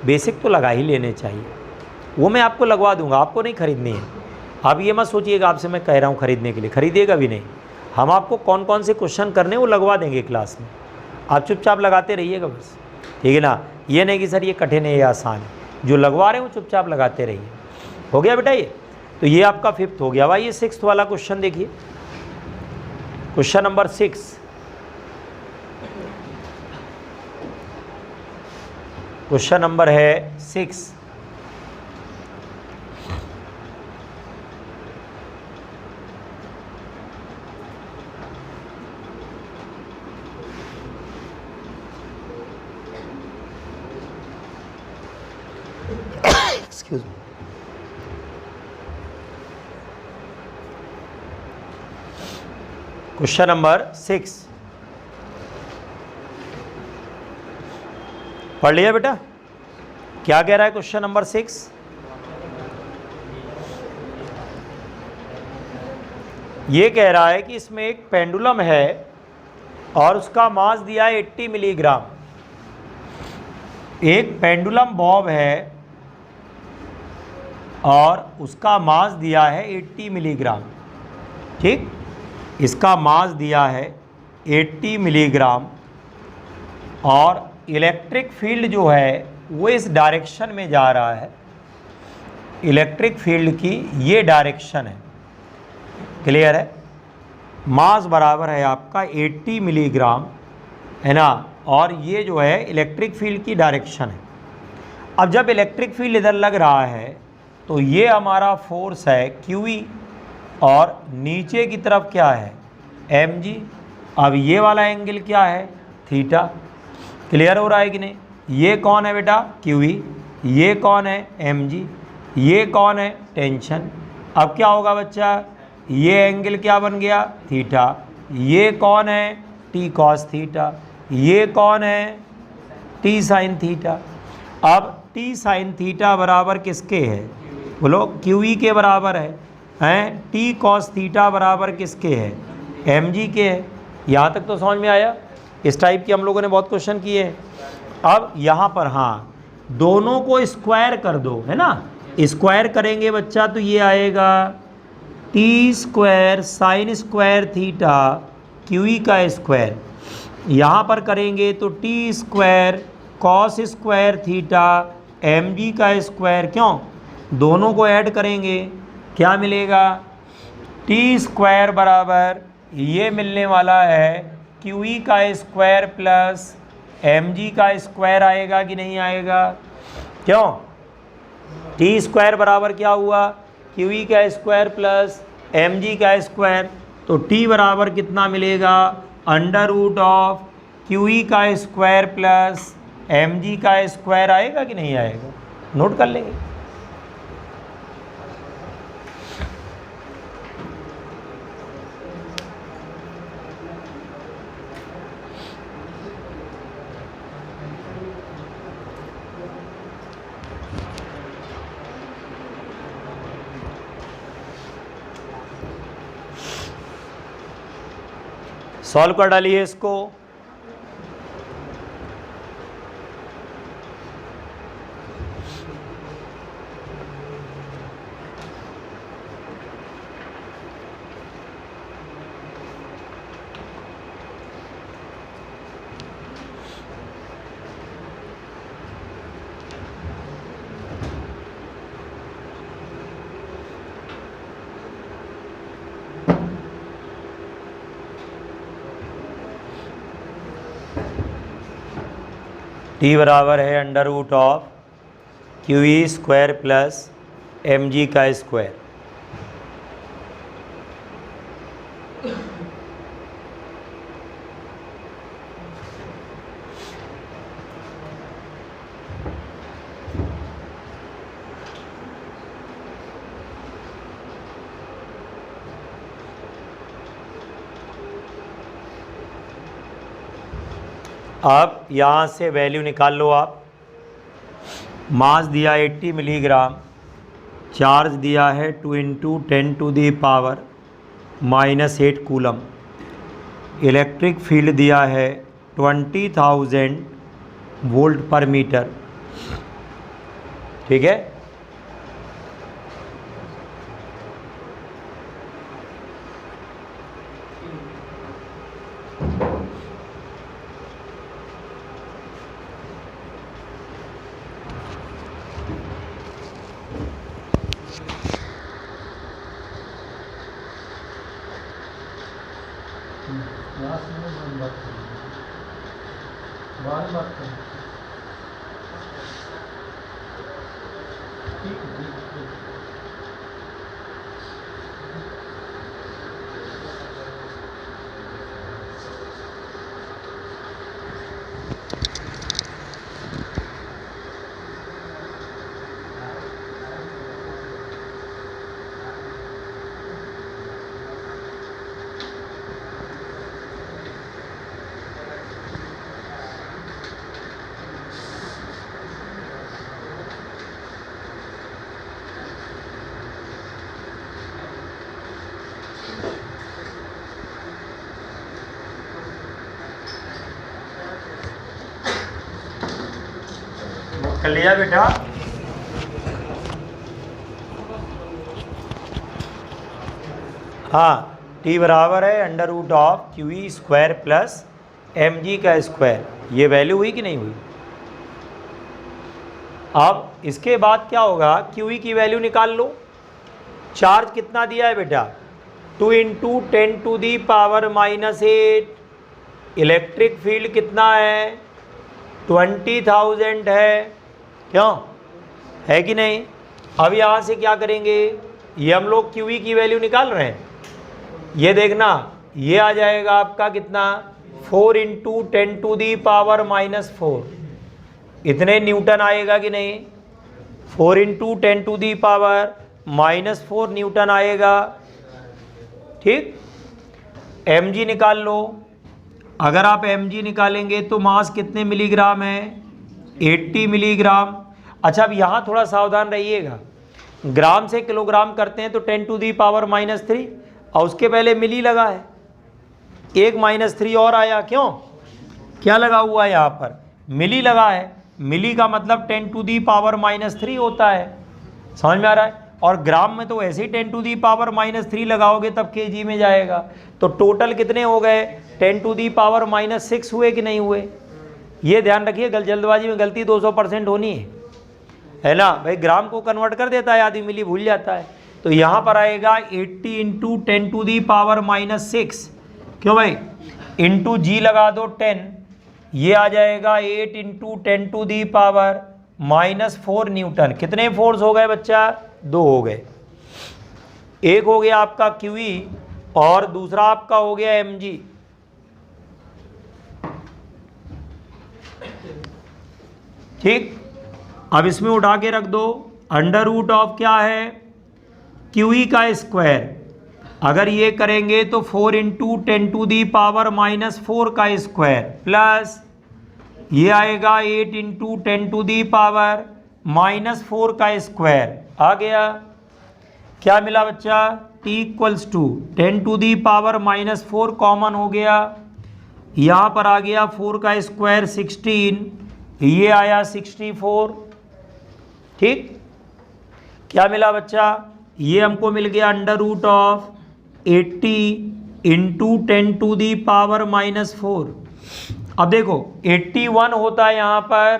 बेसिक तो लगा ही लेने चाहिए। वो मैं आपको लगवा दूंगा, आपको नहीं खरीदनी है। आप ये मत सोचिएगा आपसे मैं कह रहा हूँ खरीदने के लिए, खरीदिएगा भी नहीं। हम आपको कौन कौन से क्वेश्चन करने वो लगवा देंगे क्लास में, आप चुपचाप लगाते रहिएगा बस, ठीक है ना। ये नहीं कि सर ये कठिन है, ये आसान है, जो लगवा रहे हैं वो चुपचाप लगाते रहिए। हो गया बेटा ये? तो ये आपका 5th हो गया। भाई ये 6th वाला क्वेश्चन देखिए, क्वेश्चन नंबर 6। क्वेश्चन नंबर है 6। Excuse me. क्वेश्चन नंबर 6 पढ़ लिया बेटा? क्या कह रहा है क्वेश्चन नंबर 6? ये कह रहा है कि इसमें एक पेंडुलम है और उसका मास दिया है 80 मिलीग्राम। एक पेंडुलम बॉब है और उसका मास दिया है 80 मिलीग्राम। ठीक, इसका मास दिया है 80 मिलीग्राम और इलेक्ट्रिक फील्ड जो है वो इस डायरेक्शन में जा रहा है। इलेक्ट्रिक फील्ड की ये डायरेक्शन है। क्लियर है? मास बराबर है आपका 80 मिलीग्राम, है ना, और ये जो है इलेक्ट्रिक फील्ड की डायरेक्शन है। अब जब इलेक्ट्रिक फील्ड इधर लग रहा है तो ये हमारा फोर्स है QE और नीचे की तरफ क्या है mg। अब ये वाला एंगल क्या है? थीटा। क्लियर हो रहा है कि नहीं? ये कौन है बेटा? QE। ये कौन है? mg। ये कौन है? टेंशन। अब क्या होगा बच्चा? ये एंगल क्या बन गया? थीटा। ये कौन है? t cos theta. ये कौन है? t sin theta. अब t sin थीटा बराबर किसके है? बोलो, QE के बराबर है। t cos थीटा बराबर किसके है? mg के है। यहाँ तक तो समझ में आया? इस टाइप की हम लोगों ने बहुत क्वेश्चन किए हैं। अब यहाँ पर हाँ, दोनों को स्क्वायर कर दो, है ना। स्क्वायर करेंगे बच्चा तो ये आएगा t square sine square theta QE का स्क्वायर। यहाँ पर करेंगे तो t square cos square theta mg का स्क्वायर। क्यों? दोनों को ऐड करेंगे क्या मिलेगा? t स्क्वायर बराबर ये मिलने वाला है QE का स्क्वायर प्लस mg का स्क्वायर आएगा कि नहीं आएगा? क्यों? t स्क्वायर बराबर क्या हुआ? QE का स्क्वायर प्लस mg का स्क्वायर। तो t बराबर कितना मिलेगा? अंडर रूट ऑफ QE का स्क्वायर प्लस mg का स्क्वायर आएगा कि नहीं आएगा? नोट कर लेंगे। सॉल्व कर डालिए इसको। टी बराबर है under root of Q E square plus M G का स्क्वायर। अब यहाँ से वैल्यू निकाल लो आप। मास दिया 80 मिलीग्राम, चार्ज दिया है 2 × 10⁻⁻8 कूलम, इलेक्ट्रिक फील्ड दिया है 20,000 वोल्ट पर मीटर। ठीक है, कर लिया बेटा। हाँ, टी बराबर है under root of Q E square plus M G का स्क्वायर। ये वैल्यू हुई कि नहीं हुई? अब इसके बाद क्या होगा, क्यू ई की वैल्यू निकाल लो। चार्ज कितना दिया है बेटा? 2 × 10⁻⁻8। इलेक्ट्रिक फील्ड कितना है? 20,000 है। क्यों है कि नहीं? अब यहाँ से क्या करेंगे, ये हम लोग क्यू ई की वैल्यू निकाल रहे हैं। ये देखना, ये आ जाएगा आपका कितना? 4 × 10⁻⁻4। इतने न्यूटन आएगा कि नहीं? 4 × 10⁻⁻4 न्यूटन आएगा। ठीक, एम जी निकाल लो। अगर आप एम जी निकालेंगे तो मास कितने मिलीग्राम है? 80 मिलीग्राम। अच्छा, अब यहाँ थोड़ा सावधान रहिएगा, ग्राम से किलोग्राम करते हैं तो 10⁻³ और उसके पहले मिली लगा है, एक -3 और आया। क्यों, क्या लगा हुआ है यहाँ पर? मिली लगा है। मिली का मतलब 10⁻³ होता है। समझ में आ रहा है? और ग्राम में तो ऐसे ही 10⁻³ लगाओगे तब केजी में जाएगा। तो टोटल कितने हो गए? 10⁻6 हुए कि नहीं हुए? ये ध्यान रखिए, जल्दबाजी में गलती 200% होनी है ना भाई। ग्राम को कन्वर्ट कर देता है आदमी, मिली भूल जाता है। तो यहाँ पर आएगा 80 × 10⁻6। क्यों भाई? इंटू जी लगा दो 10, ये आ जाएगा 8 × 10⁻⁻4 न्यूटन। कितने फोर्स हो गए बच्चा? 2 हो गए। एक हो गया आपका क्यू ई और दूसरा आपका हो गया एम जी। ठीक, अब इसमें उठा के रख दो, अंडर रूट ऑफ क्या है, क्यू ई का स्क्वायर। अगर ये करेंगे तो 4 इंटू 10⁻⁻4 का स्क्वायर प्लस ये आएगा 8 इंटू 10⁻⁻4 का स्क्वायर। आ गया, क्या मिला बच्चा, t इक्वल्स टू 10⁻⁻4 कॉमन हो गया, यहाँ पर आ गया 4 का स्क्वायर 16, ये आया 64। ठीक, क्या मिला बच्चा, ये हमको मिल गया अंडर रूट ऑफ 80 इंटू 10⁻⁻4। अब देखो 81 होता है यहाँ पर,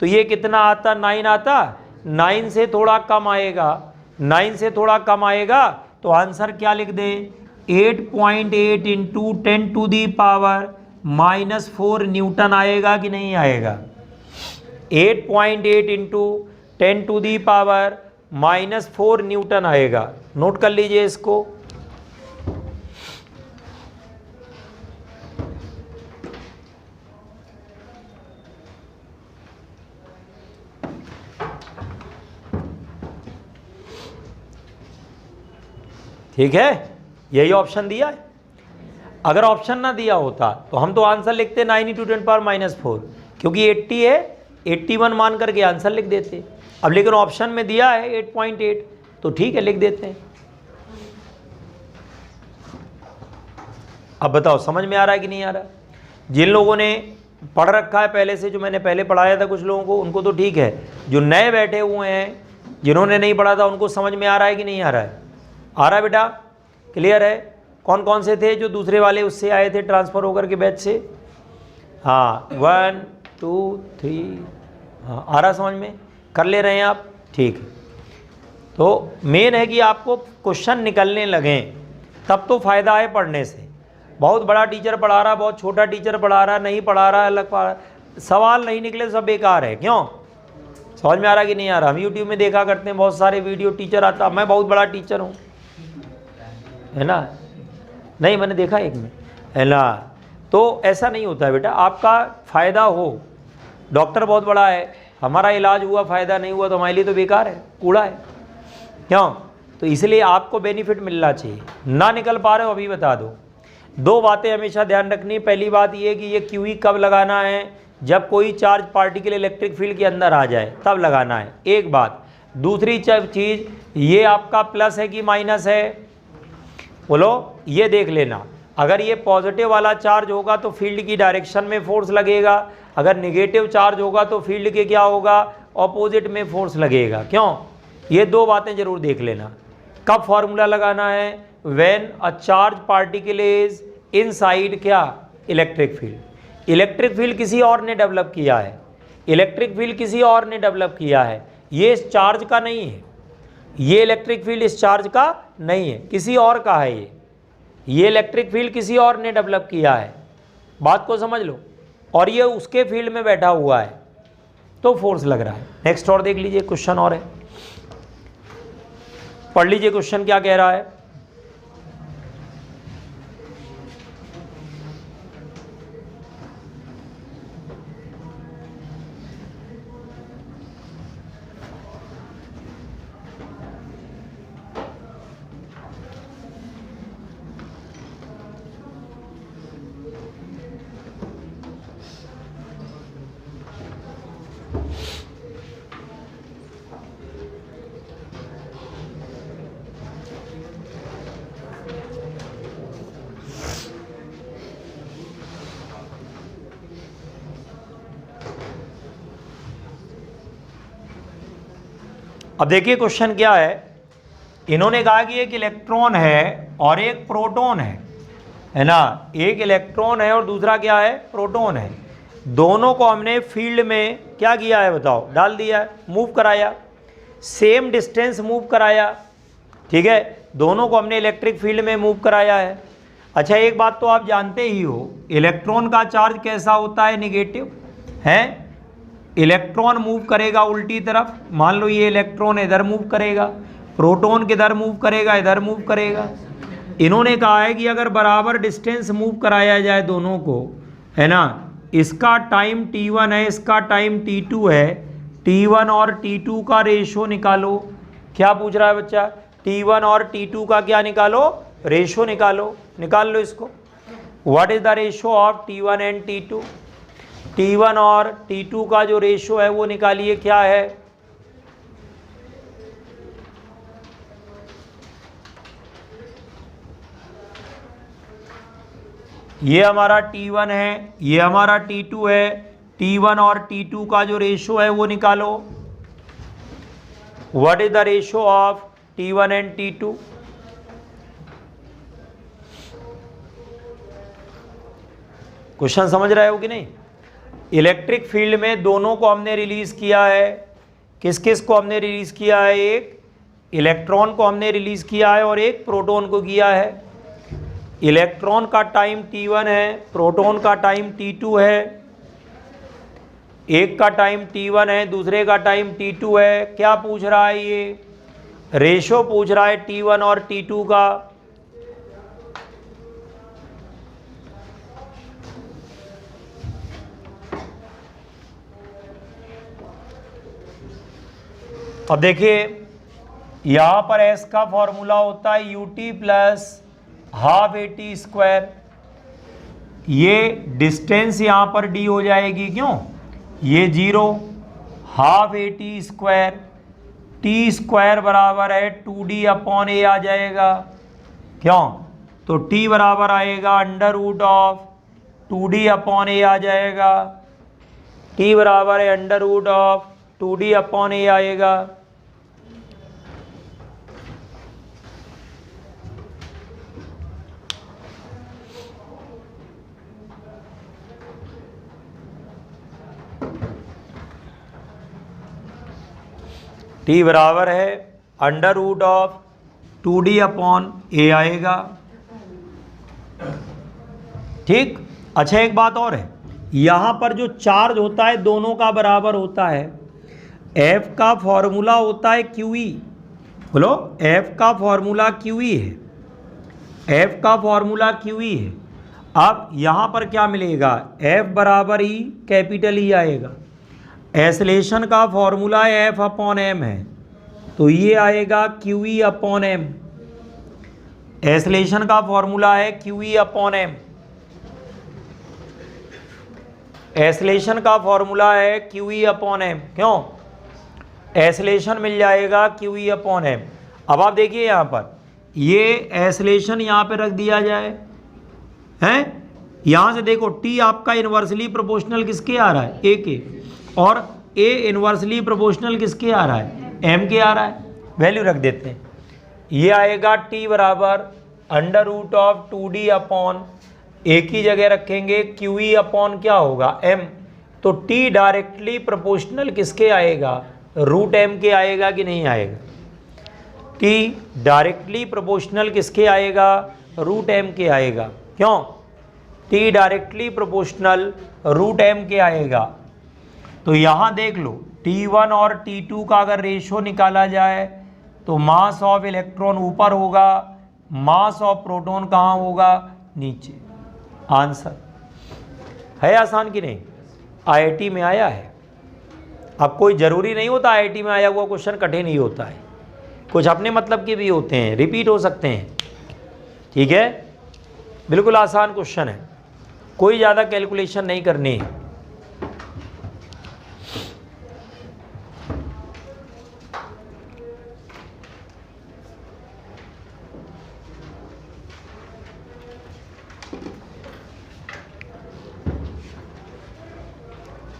तो ये कितना आता, 9 आता, 9 से थोड़ा कम आएगा, 9 से थोड़ा कम आएगा तो आंसर क्या लिख दे, 8.8 इंटू 10⁻⁻4 न्यूटन आएगा कि नहीं आएगा। 8.8 इंटू 10⁻⁻4 न्यूटन आएगा। नोट कर लीजिए इसको। ठीक है, यही ऑप्शन दिया है। अगर ऑप्शन ना दिया होता तो हम तो आंसर लिखते 9 इंटू 10⁻⁴, क्योंकि 80 है, 81 मान करके आंसर लिख देते। अब लेकिन ऑप्शन में दिया है 8.8, तो ठीक है लिख देते हैं। अब बताओ समझ में आ रहा है कि नहीं आ रहा। जिन लोगों ने पढ़ रखा है पहले से, जो मैंने पहले पढ़ाया था कुछ लोगों को, उनको तो ठीक है। जो नए बैठे हुए हैं, जिन्होंने नहीं पढ़ा था, उनको समझ में आ रहा है कि नहीं आ रहा है। आ रहा है बेटा, क्लियर है। कौन कौन से थे जो दूसरे वाले उससे आए थे ट्रांसफ़र होकर के बैच से, हाँ 1 2 3, हाँ आ रहा समझ में, कर ले रहे हैं आप, ठीक है। तो मेन है कि आपको क्वेश्चन निकलने लगें, तब तो फ़ायदा है पढ़ने से। बहुत बड़ा टीचर पढ़ा रहा, बहुत छोटा टीचर पढ़ा रहा, नहीं पढ़ा रहा, अलग पढ़ा रहा, सवाल नहीं निकले सब बेकार है। क्यों, समझ में आ रहा कि नहीं आ रहा। हम यूट्यूब में देखा करते हैं बहुत सारे वीडियो, टीचर आता, मैं बहुत बड़ा टीचर हूँ, है ना, नहीं मैंने देखा एक में, है ना। तो ऐसा नहीं होता है बेटा, आपका फ़ायदा हो। डॉक्टर बहुत बड़ा है, हमारा इलाज हुआ, फ़ायदा नहीं हुआ तो हमारे लिए तो बेकार है, कूड़ा है। क्यों, तो इसलिए आपको बेनिफिट मिलना चाहिए। ना निकल पा रहे हो अभी बता दो। 2 बातें हमेशा ध्यान रखनी। पहली बात ये कि ये क्यूई कब लगाना है, जब कोई चार्ज पार्टिकल इलेक्ट्रिक फील्ड के अंदर आ जाए तब लगाना है, एक बात। दूसरी चीज़, ये आपका प्लस है कि माइनस है, बोलो ये देख लेना। अगर ये पॉजिटिव वाला चार्ज होगा तो फील्ड की डायरेक्शन में फोर्स लगेगा, अगर नेगेटिव चार्ज होगा तो फील्ड के क्या होगा, ऑपोजिट में फोर्स लगेगा। क्यों, ये 2 बातें जरूर देख लेना। कब फॉर्मूला लगाना है, when a charge particle is inside क्या, इलेक्ट्रिक फील्ड। इलेक्ट्रिक फील्ड किसी और ने डेवलप किया है, इलेक्ट्रिक फील्ड किसी और ने डेवलप किया है, ये इस चार्ज का नहीं है। ये इलेक्ट्रिक फील्ड इस चार्ज का नहीं है, किसी और का है। ये इलेक्ट्रिक फील्ड किसी और ने डेवलप किया है, बात को समझ लो। और ये उसके फील्ड में बैठा हुआ है तो फोर्स लग रहा है। नेक्स्ट और देख लीजिए, क्वेश्चन और है, पढ़ लीजिए क्वेश्चन क्या कह रहा है। अब देखिए क्वेश्चन क्या है। इन्होंने कहा कि एक इलेक्ट्रॉन है और एक प्रोटॉन है ना। एक इलेक्ट्रॉन है और दूसरा क्या है, प्रोटॉन है। दोनों को हमने फील्ड में क्या किया है बताओ, डाल दिया है, मूव कराया, सेम डिस्टेंस मूव कराया। ठीक है, दोनों को हमने इलेक्ट्रिक फील्ड में मूव कराया है। अच्छा, एक बात तो आप जानते ही हो, इलेक्ट्रॉन का चार्ज कैसा होता है, नेगेटिव है। इलेक्ट्रॉन मूव करेगा उल्टी तरफ, मान लो ये इलेक्ट्रॉन इधर मूव करेगा, प्रोटॉन किधर मूव करेगा, इधर मूव करेगा। इन्होंने कहा है कि अगर बराबर डिस्टेंस मूव कराया जाए दोनों को, है ना, इसका टाइम t1 है, इसका टाइम t2 है, T1 और T2 का रेशो निकालो। क्या पूछ रहा है बच्चा? T1 और T2 का क्या निकालो? रेशो निकालो। निकाल लो इसको। What is the ratio of T1 and T2? T1 और T2 का जो रेशो है वो निकालिए। क्या है? ये हमारा T1 है, ये हमारा T2 है। T1 और T2 का जो रेशो है वो निकालो। What is the ratio of T1 and T2? Question समझ रहे हो कि नहीं? इलेक्ट्रिक फील्ड में दोनों को हमने रिलीज किया है। किस किस को हमने रिलीज किया है? एक इलेक्ट्रॉन को हमने रिलीज किया है और एक प्रोटॉन को किया है। इलेक्ट्रॉन का टाइम T1 है, प्रोटॉन का टाइम T2 है। एक का टाइम T1 है, दूसरे का टाइम T2 है। क्या पूछ रहा है? ये रेशो पूछ रहा है T1 और T2 का। अब देखिए यहां पर S का फॉर्मूला होता है UT plus half AT square. ये डिस्टेंस यहां पर D हो जाएगी। क्यों? ये 0 half AT square, T square बराबर है 2D अपॉन A आ जाएगा। क्यों? तो T बराबर आएगा under root of 2D upon A आ जाएगा। T बराबर है under root of 2D upon A आएगा। T बराबर है under root of 2D upon A आएगा। ठीक। अच्छा एक बात और है, यहां पर जो चार्ज होता है दोनों का बराबर होता है। F का फॉर्मूला होता है QE। बोलो, F का फॉर्मूला QE है। F का फॉर्मूला QE है। अब यहां पर क्या मिलेगा? F बराबर E कैपिटल E आएगा। एसलेशन का फॉर्मूला F अपॉन M है, तो ये आएगा QE अपॉन M। एसलेशन का फॉर्मूला है QE अपॉन M। एसलेशन का फॉर्मूला है QE अपॉन M। क्यों? एसलेशन मिल जाएगा QE अपॉन M। अब आप देखिए यहां पर ये एसलेशन यहां पे रख दिया जाए हैं। यहां से देखो T आपका इनवर्सली प्रोपोर्शनल किसके आ रहा है? A के। और A इनवर्सली प्रोपोर्शनल किसके आ रहा है? M के आ रहा है। वैल्यू रख देते हैं। ये आएगा T बराबर under root of 2D upon A की जगह रखेंगे QE अपॉन क्या होगा? M। तो T डायरेक्टली प्रोपोर्शनल किसके आएगा? रूट M के आएगा कि नहीं आएगा? T डायरेक्टली प्रोपोर्शनल किसके आएगा? रूट M के आएगा। क्यों? T directly proportional root M के आएगा। तो यहां देख लो T1 और T2 का अगर रेशो निकाला जाए तो मास ऑफ इलेक्ट्रॉन ऊपर होगा, मास ऑफ प्रोटॉन कहाँ होगा? नीचे। आंसर है आसान कि नहीं? IIT में आया है। अब कोई ज़रूरी नहीं होता IIT में आया हुआ क्वेश्चन कठिन ही होता है, कुछ अपने मतलब के भी होते हैं, रिपीट हो सकते हैं। ठीक है, बिल्कुल आसान क्वेश्चन है, कोई ज़्यादा कैलकुलेशन नहीं करनी है।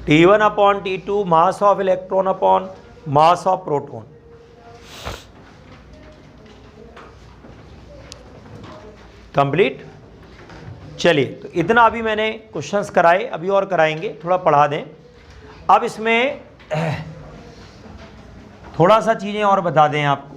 T1 upon T2 mass of electron upon mass of proton. Complete. चलिए, तो इतना अभी मैंने क्वेश्चंस कराए, अभी और कराएंगे, थोड़ा पढ़ा दें। अब इसमें थोड़ा सा चीज़ें और बता दें आपको।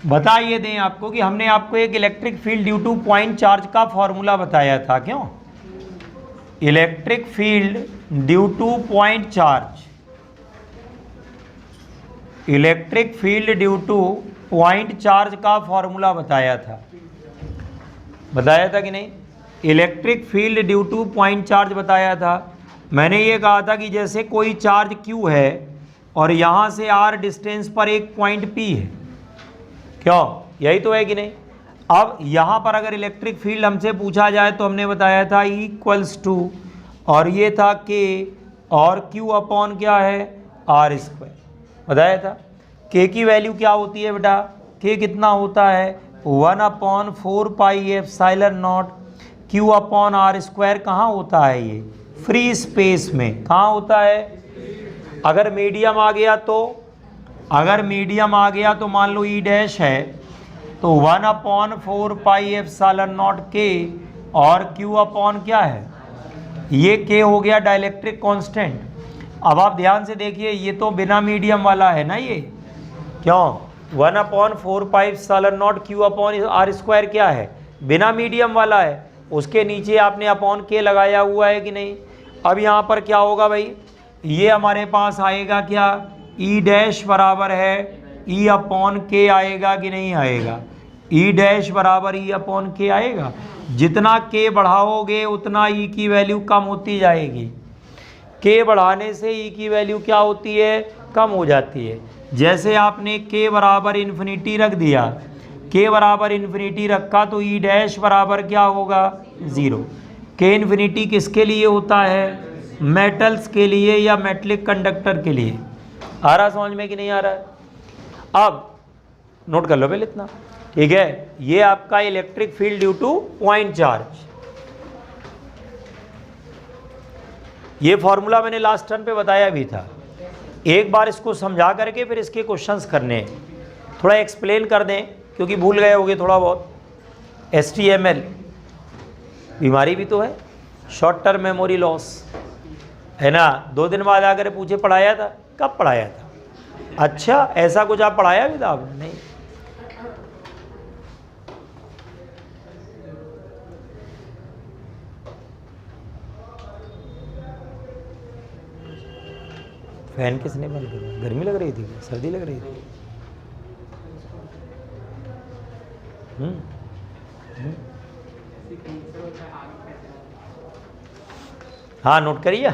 बता ये दें आपको कि हमने आपको एक electric field due two point charge का फॉर्मूला बताया था। क्यों? Electric field due two point charge, electric field due two point charge का फॉर्मूला बताया था। बताया था कि नहीं? Electric field due two point charge बताया था। मैंने ये कहा था कि जैसे कोई चार्ज Q है और यहाँ से R डिस्टेंस पर एक पॉइंट P है, क्यों? यही तो है कि नहीं? अब यहाँ पर अगर इलेक्ट्रिक फील्ड हमसे पूछा जाए तो हमने बताया था इक्वल्स टू, और ये था K और Q अपॉन क्या है, R स्क्वायर। बताया था K की वैल्यू क्या होती है बेटा? K कितना होता है? 1/4πε0 Q अपॉन R स्क्वायर। कहाँ होता है ये? फ्री स्पेस में। कहाँ होता है? अगर मीडियम आ गया तो, अगर मीडियम आ गया तो मान लो E डैश है तो 1/4πε0 K और Q अपॉन क्या है, ये K हो गया डाइलेक्ट्रिक कांस्टेंट। अब आप ध्यान से देखिए, ये तो बिना मीडियम वाला है ना ये, क्यों? 1/4πε0 Q अपॉन R स्क्वायर क्या है, बिना मीडियम वाला है। उसके नीचे आपने अपॉन K लगाया हुआ है कि नहीं? अब यहाँ पर क्या होगा भाई, ये हमारे पास आएगा क्या, E डैश बराबर है E अपॉन K आएगा कि नहीं आएगा? E डैश बराबर E अपॉन K आएगा। जितना K बढ़ाओगे उतना E की वैल्यू कम होती जाएगी। K बढ़ाने से E की वैल्यू क्या होती है, कम हो जाती है। जैसे आपने K बराबर इन्फिनिटी रख दिया, K बराबर इन्फिनिटी रखा तो E डैश बराबर क्या होगा, 0। K इन्फिनिटी किसके लिए होता है, मेटल्स के लिए या मेटलिक कंडक्टर के लिए। आ रहा समझ में कि नहीं आ रहा है? अब नोट कर लो पहले इतना, ठीक है? ये आपका electric field due two point charge. ये फॉर्मूला मैंने लास्ट टर्न पे बताया भी था। एक बार इसको समझा करके फिर इसके क्वेश्चंस करने हैं। थोड़ा एक्सप्लेन कर दें क्योंकि भूल गए होगे थोड़ा बहुत। HTML बीमारी भी तो है, शॉर्ट टर्म मेमोरी लॉस, है ना? 2 दिन बाद आकर पूछे पढ़ाया था, कब पढ़ाया था? अच्छा, ऐसा कुछ आप पढ़ाया भी था आपने? नहीं। फैन किसने बंद करा? गर्मी लग रही थी, सर्दी लग रही थी? हाँ, नोट करिए।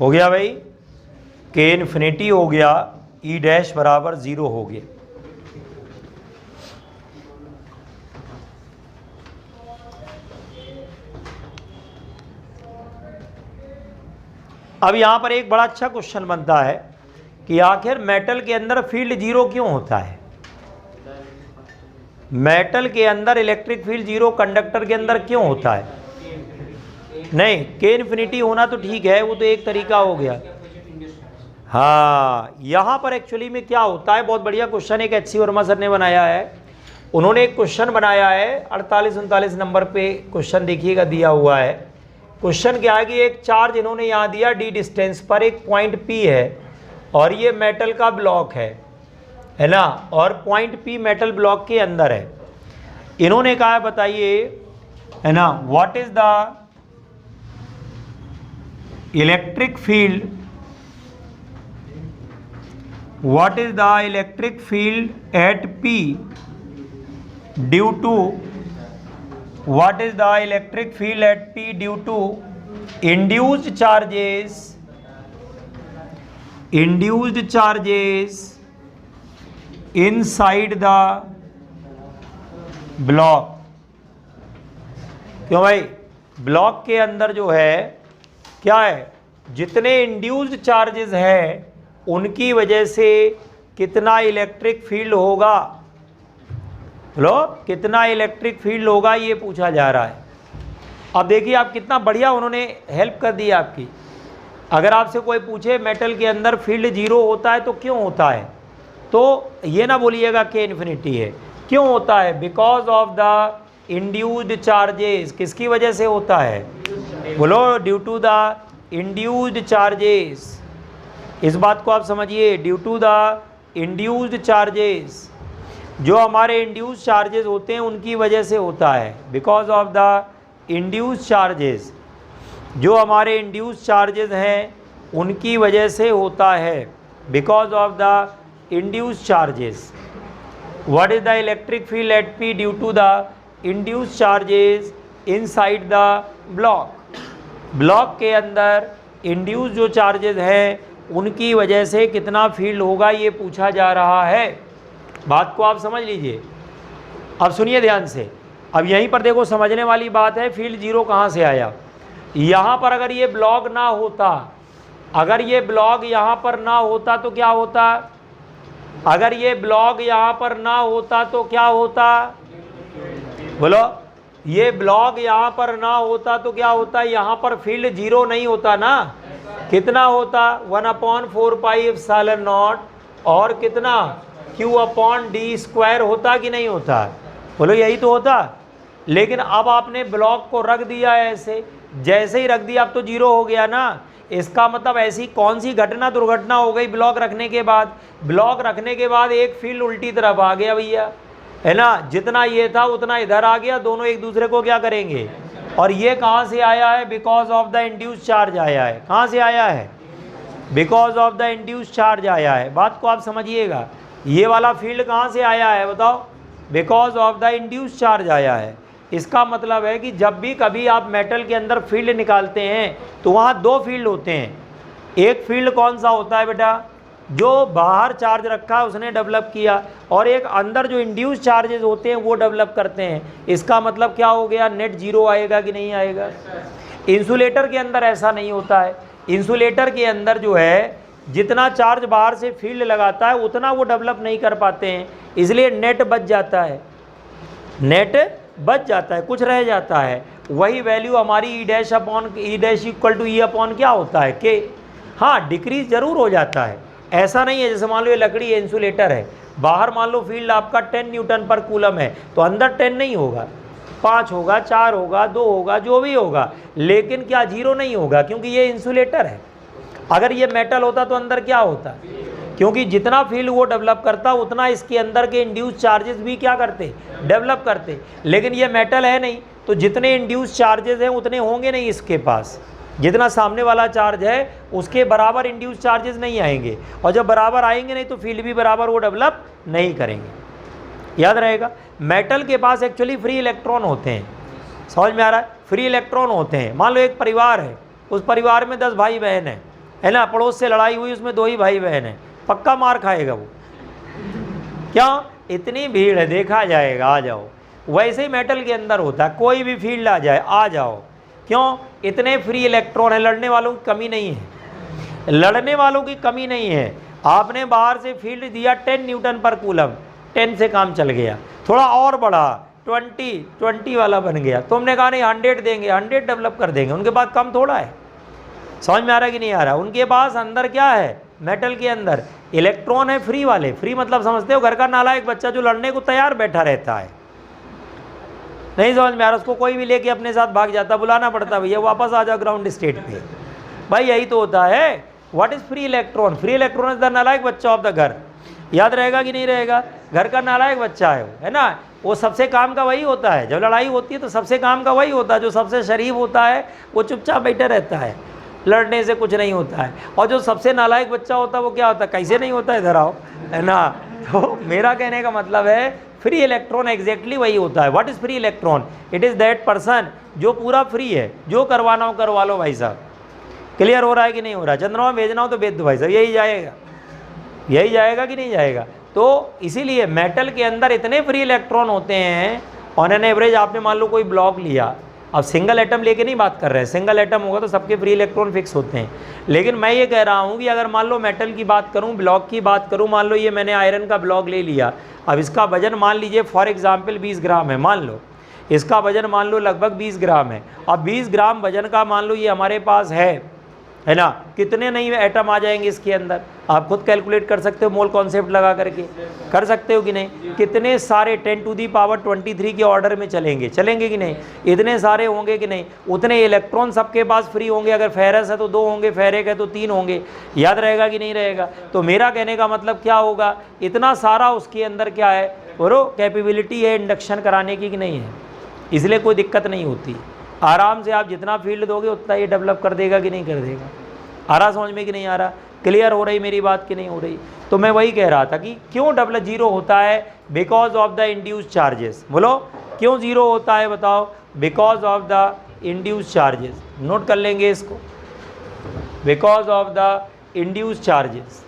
हो गया भाई, K इन्फिनिटी हो गया, E डैश बराबर 0 हो गया। अब यहां पर एक बड़ा अच्छा क्वेश्चन बनता है कि आखिर मेटल के अंदर फील्ड 0 क्यों होता है? मेटल के अंदर इलेक्ट्रिक फील्ड 0 कंडक्टर के अंदर क्यों होता है? नहीं, K इन्फिनिटी होना तो ठीक है, वो तो एक तरीका हो गया। हाँ, यहाँ पर एक्चुअली में क्या होता है, बहुत बढ़िया क्वेश्चन एक HC वर्मा सर ने बनाया है। उन्होंने एक क्वेश्चन बनाया है 48-39 नंबर पे क्वेश्चन देखिएगा, दिया हुआ है। क्वेश्चन क्या है कि एक चार्ज इन्होंने यहाँ दिया D डिस्टेंस पर, एक पॉइंट P है और ये मेटल का ब्लॉक है ना, और पॉइंट P मेटल ब्लॉक के अंदर है। इन्होंने कहा बताइए, है ना, what is the electric field, what is the electric field at P due to, what is the electric field at P due to induced charges inside the block। क्यों भाई, ब्लॉक के अंदर जो है क्या है, जितने इंड्यूस्ड चार्जेस हैं उनकी वजह से कितना इलेक्ट्रिक फील्ड होगा, बोलो कितना इलेक्ट्रिक फील्ड होगा, ये पूछा जा रहा है। अब देखिए आप, कितना बढ़िया उन्होंने हेल्प कर दी आपकी। अगर आपसे कोई पूछे मेटल के अंदर फील्ड 0 होता है तो क्यों होता है, तो ये ना बोलिएगा के इन्फिनिटी है। क्यों होता है? Because of the induced charges. किसकी वजह से होता है? बोलो, due to the induced charges. इस बात को आप समझिए, due to the induced charges. जो हमारे इंड्यूस्ड चार्जेस होते हैं उनकी वजह से होता है। Because of the induced charges, जो हमारे इंड्यूस्ड चार्जेस हैं उनकी वजह से होता है। Because of the induced charges. What is the electric field at P due to the induced charges inside the block. Block के अंदर इंड्यूस्ड जो चार्जेस हैं उनकी वजह से कितना फील्ड होगा, ये पूछा जा रहा है। बात को आप समझ लीजिए। अब सुनिए ध्यान से। अब यहीं पर देखो, समझने वाली बात है, फील्ड 0 कहाँ से आया। यहाँ पर अगर ये ब्लॉक ना होता, अगर ये ब्लॉक यहाँ पर ना होता तो क्या होता? अगर ये ब्लॉक यहाँ पर ना होता तो क्या होता? बोलो, ये ब्लॉक यहाँ पर ना होता तो क्या होता? यहाँ पर फील्ड 0 नहीं होता ना। कितना होता? 1/4 पाई एप्सिलॉन नॉट और कितना Q/d² होता कि नहीं होता? बोलो, यही तो होता। लेकिन अब आपने ब्लॉक को रख दिया ऐसे, जैसे ही रख दिया अब तो 0 हो गया ना। इसका मतलब ऐसी कौन सी घटना दुर्घटना हो गई ब्लॉक रखने के बाद? ब्लॉक रखने के बाद एक फील्ड उल्टी तरफ आ गया भैया, है ना। जितना ये था उतना इधर आ गया, दोनों एक दूसरे को क्या करेंगे। और ये कहाँ से आया है? Because of the induced charge आया है। कहाँ से आया है? Because of the induced charge आया है। बात को आप समझिएगा। ये वाला फील्ड कहाँ से आया है बताओ? Because of the induced charge आया है। इसका मतलब है कि जब भी कभी आप मेटल के अंदर फील्ड निकालते हैं तो वहाँ 2 फील्ड होते हैं। एक फील्ड कौन सा होता है बेटा? जो बाहर चार्ज रखा है उसने डेवलप किया, और एक अंदर जो इंड्यूस चार्जेस होते हैं वो डेवलप करते हैं। इसका मतलब क्या हो गया? नेट 0 आएगा कि नहीं आएगा? इंसुलेटर के अंदर ऐसा नहीं होता है। इंसुलेटर के अंदर जो है जितना चार्ज बाहर से फील्ड लगाता है उतना वो डेवलप नहीं कर पाते हैं, इसलिए नेट बच जाता है। नेट बच जाता है, कुछ रह जाता है। वही वैल्यू हमारी E dash equal to E upon क्या होता है? के। हाँ, डिक्रीज जरूर हो जाता है। ऐसा नहीं है जैसे मान लो ये लकड़ी है, इंसुलेटर है, बाहर मान लो फील्ड आपका 10 न्यूटन पर कूलम है तो अंदर 10 नहीं होगा, 5 होगा, 4 होगा, 2 होगा, जो भी होगा, लेकिन क्या 0 नहीं होगा, क्योंकि ये इंसुलेटर है। अगर ये मेटल होता तो अंदर क्या होता? क्योंकि जितना फील्ड वो डेवलप करता उतना इसके अंदर के इंड्यूस चार्जेस भी क्या करते? डेवलप करते। लेकिन ये मेटल है नहीं, तो जितने इंड्यूस चार्जेस हैं उतने होंगे नहीं इसके पास। जितना सामने वाला चार्ज है उसके बराबर इंड्यूस चार्जेस नहीं आएंगे, और जब बराबर आएंगे नहीं तो फील्ड भी बराबर वो डेवलप नहीं करेंगे। याद रहेगा, मेटल के पास एक्चुअली फ्री इलेक्ट्रॉन होते हैं। समझ में आ रहा है? फ्री इलेक्ट्रॉन होते हैं। मान लो एक परिवार है, उस परिवार में 10 भाई बहन है ना। पड़ोस से लड़ाई हुई, उसमें 2 ही भाई बहन है, पक्का मार खाएगा वो। क्या? इतनी भीड़ है, देखा जाएगा, आ जाओ। वैसे ही मेटल के अंदर होता है, कोई भी फील्ड आ जाए, आ जाओ। क्यों? इतने फ्री इलेक्ट्रॉन है, लड़ने वालों की कमी नहीं है। लड़ने वालों की कमी नहीं है। आपने बाहर से फील्ड दिया 10 न्यूटन पर कूलम, 10 से काम चल गया। थोड़ा और बढ़ा, 20 वाला बन गया। तुमने कहा नहीं 100 देंगे, 100 डेवलप कर देंगे। उनके पास कम थोड़ा है। समझ में आ रहा है कि नहीं आ रहा? उनके पास अंदर क्या है? मेटल के अंदर इलेक्ट्रॉन है फ्री वाले। फ्री मतलब समझते हो? घर का नालायक बच्चा जो लड़ने को तैयार बैठा रहता है, नहीं समझ में आ रहा, उसको कोई भी लेके अपने साथ भाग जाता, बुलाना पड़ता, भैया वापस आ जाओ ग्राउंड स्टेट पे। भाई यही तो होता है। What is free electron? Free electron is the नालायक बच्चा ऑफ द घर। याद रहेगा कि नहीं रहेगा? घर का नालायक बच्चा है वो, है ना। वो सबसे काम का वही होता है। जब लड़ाई होती है तो सबसे काम का वही होता है। जो सबसे शरीफ होता है वो चुपचाप बैठा रहता है, लड़ने से कुछ नहीं होता है। और जो सबसे नालायक बच्चा होता है वो क्या होता है? कैसे नहीं होता है, इधर आओ, है ना। तो मेरा कहने का मतलब है फ्री इलेक्ट्रॉन एग्जैक्टली वही होता है। What is free electron? It is that person जो पूरा फ्री है, जो करवाना हो करवा लो भाई साहब। क्लियर हो रहा है कि नहीं हो रहा? चंद्रमा में भेजना हो तो भेज दो भाई साहब, यही जाएगा, यही जाएगा कि नहीं जाएगा? तो इसीलिए मेटल के अंदर इतने फ्री इलेक्ट्रॉन होते हैं। ऑन एन एवरेज आपने मान लो कोई ब्लॉक लिया, अब सिंगल एटम लेके नहीं बात कर रहे हैं, सिंगल एटम होगा तो सबके फ्री इलेक्ट्रॉन फिक्स होते हैं। लेकिन मैं ये कह रहा हूँ कि अगर मान लो मेटल की बात करूँ, ब्लॉक की बात करूँ, मान लो ये मैंने आयरन का ब्लॉक ले लिया। अब इसका वजन मान लीजिए फॉर एग्जांपल 20 ग्राम है, मान लो इसका वजन मान लो लगभग 20 ग्राम है। अब 20 ग्राम वजन का मान लो ये हमारे पास है, है ना, कितने नए एटम आ जाएंगे इसके अंदर, आप खुद कैलकुलेट कर सकते हो मोल कॉन्सेप्ट लगा करके, कर सकते हो कि नहीं। कितने सारे 10⁻23 के ऑर्डर में चलेंगे कि नहीं, इतने सारे होंगे कि नहीं, उतने इलेक्ट्रॉन सबके पास फ्री होंगे। अगर फेरस है तो 2 होंगे, फेरिक है तो 3 होंगे। याद रहेगा कि नहीं रहेगा। तो मेरा कहने का मतलब क्या होगा, इतना सारा उसके अंदर क्या है, बोलो कैपेबिलिटी है इंडक्शन कराने की कि नहीं है, इसलिए कोई दिक्कत नहीं होती। आराम से आप जितना फील्ड दोगे उतना ये डेवलप कर देगा कि नहीं कर देगा। आ रहा समझ में कि नहीं आ रहा, क्लियर हो रही मेरी बात कि नहीं हो रही। तो मैं वही कह रहा था कि क्यों डबल जीरो होता है, because of the induce charges. बोलो क्यों जीरो होता है बताओ, because of the induce charges. Note कर लेंगे इसको, because of the induce charges.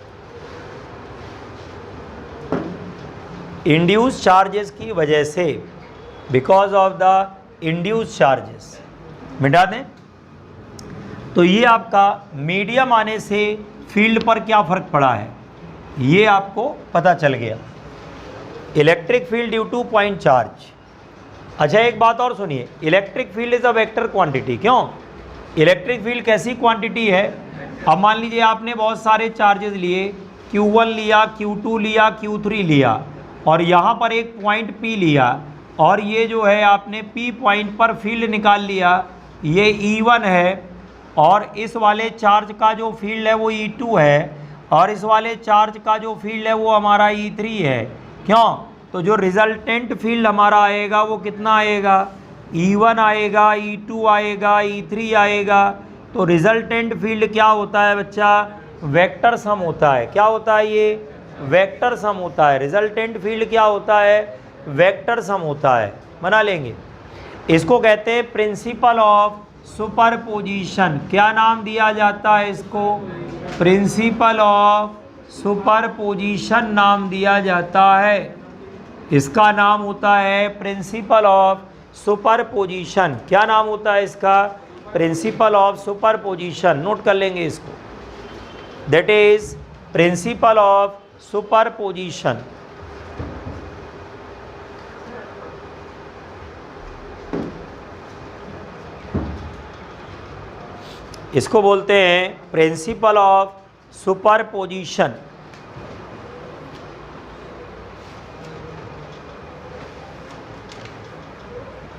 Induce charges की वजह से, because of the induce charges मिटा दें। तो ये आपका मीडियम आने से फील्ड पर क्या फ़र्क पड़ा है, ये आपको पता चल गया। Electric field due two point charge. अच्छा एक बात और सुनिए, electric field is a vector quantity. क्यों, इलेक्ट्रिक फील्ड कैसी क्वांटिटी है। अब मान लीजिए आपने बहुत सारे चार्जेस लिए, Q1 लिया, Q2 लिया, Q3 लिया, और यहाँ पर एक पॉइंट P लिया, और ये जो है आपने P पॉइंट पर फील्ड निकाल लिया, ये E1 है, और इस वाले चार्ज का जो फील्ड है वो E2 है, और इस वाले चार्ज का जो फील्ड है वो हमारा E3 है। क्यों, तो जो रिजल्टेंट फील्ड हमारा आएगा वो कितना आएगा, E1 आएगा, E2 आएगा, E3 आएगा। तो रिजल्टेंट फील्ड क्या होता है बच्चा, वेक्टर सम होता है। क्या होता है ये, वेक्टर सम होता है। रिजल्टेंट फील्ड क्या होता है, वेक्टर सम होता है। बना लेंगे, इसको कहते हैं प्रिंसिपल ऑफ सुपरपोजिशन। क्या नाम दिया जाता है इसको, प्रिंसिपल ऑफ सुपरपोजिशन नाम दिया जाता है। इसका नाम होता है प्रिंसिपल ऑफ सुपरपोजिशन। क्या नाम होता है इसका, प्रिंसिपल ऑफ सुपरपोजिशन। नोट कर लेंगे इसको, that is principle of superposition. इसको बोलते हैं प्रिंसिपल ऑफ सुपरपोजिशन।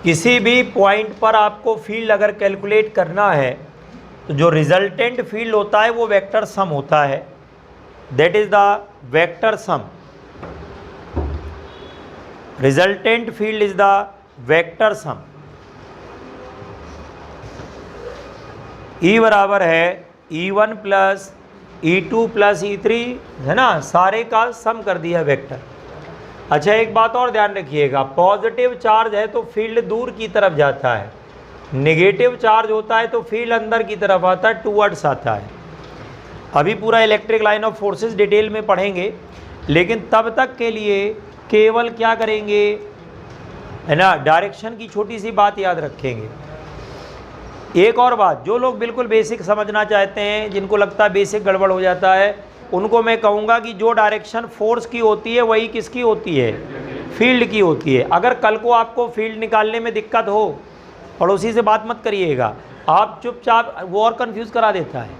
किसी भी पॉइंट पर आपको फील्ड अगर कैलकुलेट करना है तो जो रिजल्टेंट फील्ड होता है वो वेक्टर सम होता है, that is the vector sum. Resultant field is the vector sum. E बराबर है E1 plus E2 plus E3, है ना, सारे का सम कर दिया वेक्टर। अच्छा एक बात और ध्यान रखिएगा, पॉजिटिव चार्ज है तो फील्ड दूर की तरफ जाता है, नेगेटिव चार्ज होता है तो फील्ड अंदर की तरफ आता है, टूवर्ड्स आता है। अभी पूरा electric line of forces detail में पढ़ेंगे, लेकिन तब तक के लिए केवल क्या करेंगे, है ना, डायरेक्शन की छोटी सी बात याद रखेंगे। एक और बात, जो लोग बिल्कुल बेसिक समझना चाहते हैं, जिनको लगता है बेसिक गड़बड़ हो जाता है, उनको मैं कहूँगा कि जो डायरेक्शन फोर्स की होती है वही किसकी होती है, फील्ड की होती है। अगर कल को आपको फील्ड निकालने में दिक्कत हो, पड़ोसी से बात मत करिएगा, आप चुपचाप, वो और कन्फ्यूज़ करा देता है।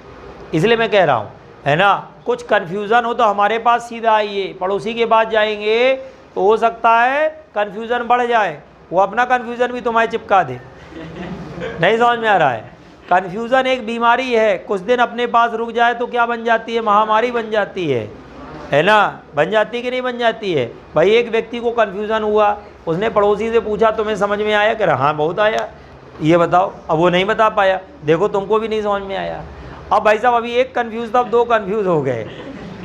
इसलिए मैं कह रहा हूँ, है ना, कुछ कन्फ्यूज़न हो तो हमारे पास सीधा आइए, पड़ोसी के पास जाएंगे तो हो सकता है कन्फ्यूज़न बढ़ जाए, वो अपना कन्फ्यूज़न भी तुम्हारे चिपका दे। नहीं समझ में आ रहा है, कन्फ्यूज़न एक बीमारी है, कुछ दिन अपने पास रुक जाए तो क्या बन जाती है, महामारी बन जाती है ना, बन जाती कि नहीं बन जाती है। भाई एक व्यक्ति को कन्फ्यूज़न हुआ, उसने पड़ोसी से पूछा तुम्हें समझ में आया, कह रहा हाँ बहुत आया, ये बताओ। अब वो नहीं बता पाया, देखो तुमको भी नहीं समझ में आया। अब भाई साहब अभी एक कन्फ्यूज़ था, अब 2 कन्फ्यूज़ हो गए।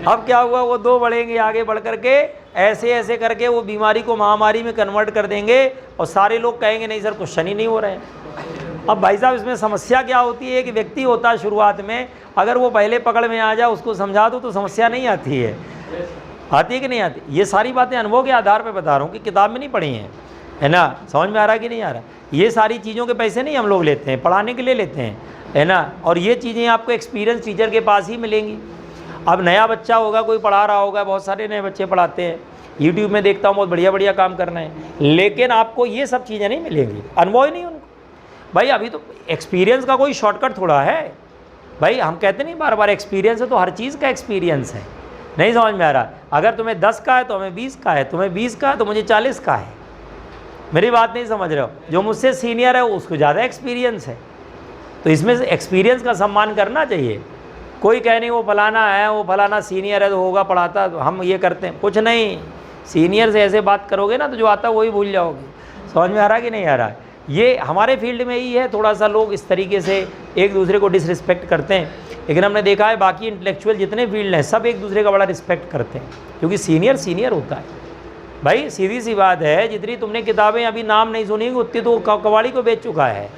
अब क्या हुआ, वो 2 बढ़ेंगे आगे बढ़ करके, ऐसे ऐसे करके वो बीमारी को महामारी में कन्वर्ट कर देंगे, और सारे लोग कहेंगे नहीं सर क्वेश्चन ही नहीं हो रहे हैं। अब भाई साहब इसमें समस्या क्या होती है, एक व्यक्ति होता है शुरुआत में, अगर वो पहले पकड़ में आ जाए, उसको समझा दो तो समस्या नहीं आती है। आती है कि नहीं आती। ये सारी बातें अनुभव के आधार पर बता रहा हूँ कि किताब में नहीं पढ़ी हैं, है ना, समझ में आ रहा है कि नहीं आ रहा। ये सारी चीज़ों के पैसे नहीं हम लोग लेते हैं, पढ़ाने के लिए लेते हैं, है ना, और ये चीज़ें आपको एक्सपीरियंस टीचर के पास ही मिलेंगी। अब नया बच्चा होगा, कोई पढ़ा रहा होगा, बहुत सारे नए बच्चे पढ़ाते हैं, यूट्यूब में देखता हूँ बहुत बढ़िया बढ़िया काम करना है, लेकिन आपको ये सब चीज़ें नहीं मिलेंगी, अनुभव ही नहीं उनको। भाई अभी तो एक्सपीरियंस का कोई शॉर्टकट थोड़ा है, भाई हम कहते नहीं बार बार एक्सपीरियंस है, तो हर चीज़ का एक्सपीरियंस है। नहीं समझ में आ रहा, अगर तुम्हें 10 का है तो हमें 20 का है, तुम्हें 20 का है तो मुझे 40 का है। मेरी बात नहीं समझ रहे हो? जो मुझसे सीनियर है उसको ज़्यादा एक्सपीरियंस है, तो इसमें से एक्सपीरियंस का सम्मान करना चाहिए। कोई कहे नहीं वो फलाना है, वो फलाना सीनियर है तो होगा पढ़ाता, तो हम ये करते हैं, कुछ नहीं। सीनियर से ऐसे बात करोगे ना तो जो आता है वही भूल जाओगे। समझ में आ रहा है कि नहीं आ रहा है? ये हमारे फील्ड में ही है, थोड़ा सा लोग इस तरीके से एक दूसरे को डिसरिस्पेक्ट करते हैं, लेकिन हमने देखा है बाकी इंटेलेक्चुअल जितने फील्ड हैं सब एक दूसरे का बड़ा रिस्पेक्ट करते हैं, क्योंकि सीनियर सीनियर होता है। भाई सीधी सी बात है, जितनी तुमने किताबें अभी नाम नहीं सुनी उतनी तो कबाड़ी को बेच चुका है,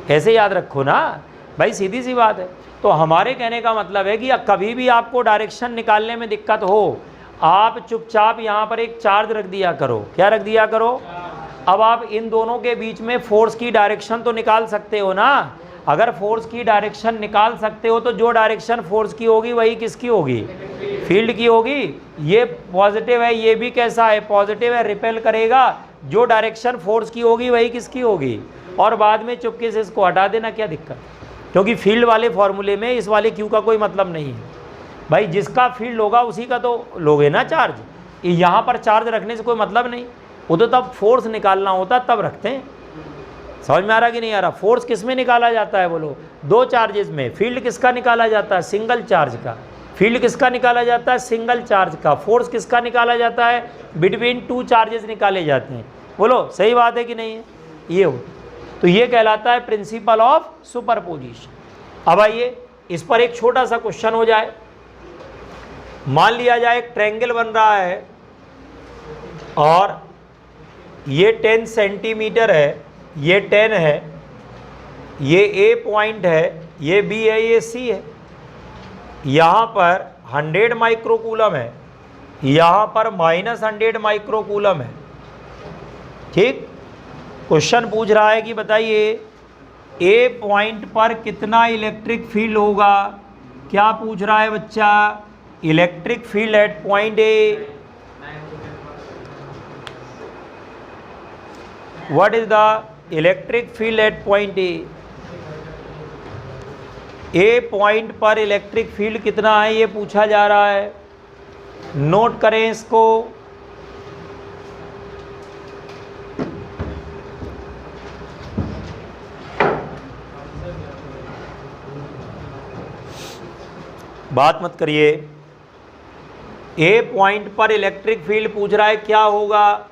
ऐसे याद रखो ना भाई, सीधी सी बात है। तो हमारे कहने का मतलब है कि कभी भी आपको डायरेक्शन निकालने में दिक्कत हो, आप चुपचाप यहाँ पर एक चार्ज रख दिया करो। क्या रख दिया करो? अब आप इन दोनों के बीच में फोर्स की डायरेक्शन तो निकाल सकते हो ना। अगर फोर्स की डायरेक्शन निकाल सकते हो तो जो डायरेक्शन फोर्स की होगी वही किसकी होगी? फील्ड की होगी। ये पॉजिटिव है, ये भी कैसा है? पॉजिटिव है, रिपेल करेगा। जो डायरेक्शन फोर्स की होगी वही किसकी होगी? और बाद में चुपके से इसको हटा देना, क्या दिक्कत? क्योंकि फील्ड वाले फॉर्मूले में इस वाले क्यू का कोई मतलब नहीं है भाई, जिसका फील्ड होगा उसी का तो लोगे ना चार्ज। यहाँ पर चार्ज रखने से कोई मतलब नहीं, वो तो तब फोर्स निकालना होता तब रखते हैं। समझ में आ रहा कि नहीं आ रहा? फोर्स किस में निकाला जाता है बोलो? दो चार्जेस में। फील्ड किसका निकाला जाता है? सिंगल चार्ज का। फील्ड किसका निकाला जाता है? सिंगल चार्ज का। फोर्स किसका निकाला जाता है? बिटवीन टू चार्जेस निकाले जाते हैं। बोलो सही बात है कि नहीं है? ये हो तो ये कहलाता है प्रिंसिपल ऑफ सुपरपोजिशन। अब आइए इस पर एक छोटा सा क्वेश्चन हो जाए। मान लिया जाए एक ट्रायंगल बन रहा है और ये 10 सेंटीमीटर है, ये 10 है, ये ए पॉइंट है, ये बी है, ये सी है। यहाँ पर 100 माइक्रोकूलम है, यहाँ पर -100 माइक्रोकूलम है। ठीक, क्वेश्चन पूछ रहा है कि बताइए ए पॉइंट पर कितना इलेक्ट्रिक फील्ड होगा। क्या पूछ रहा है बच्चा? Electric field eight point A. What is the electric field eight point A? A point पर इलेक्ट्रिक फील्ड कितना है ये पूछा जा रहा है। नोट करें इसको। बात मत करिए। ए पॉइंट पर इलेक्ट्रिक फील्ड पूछ रहा है क्या होगा।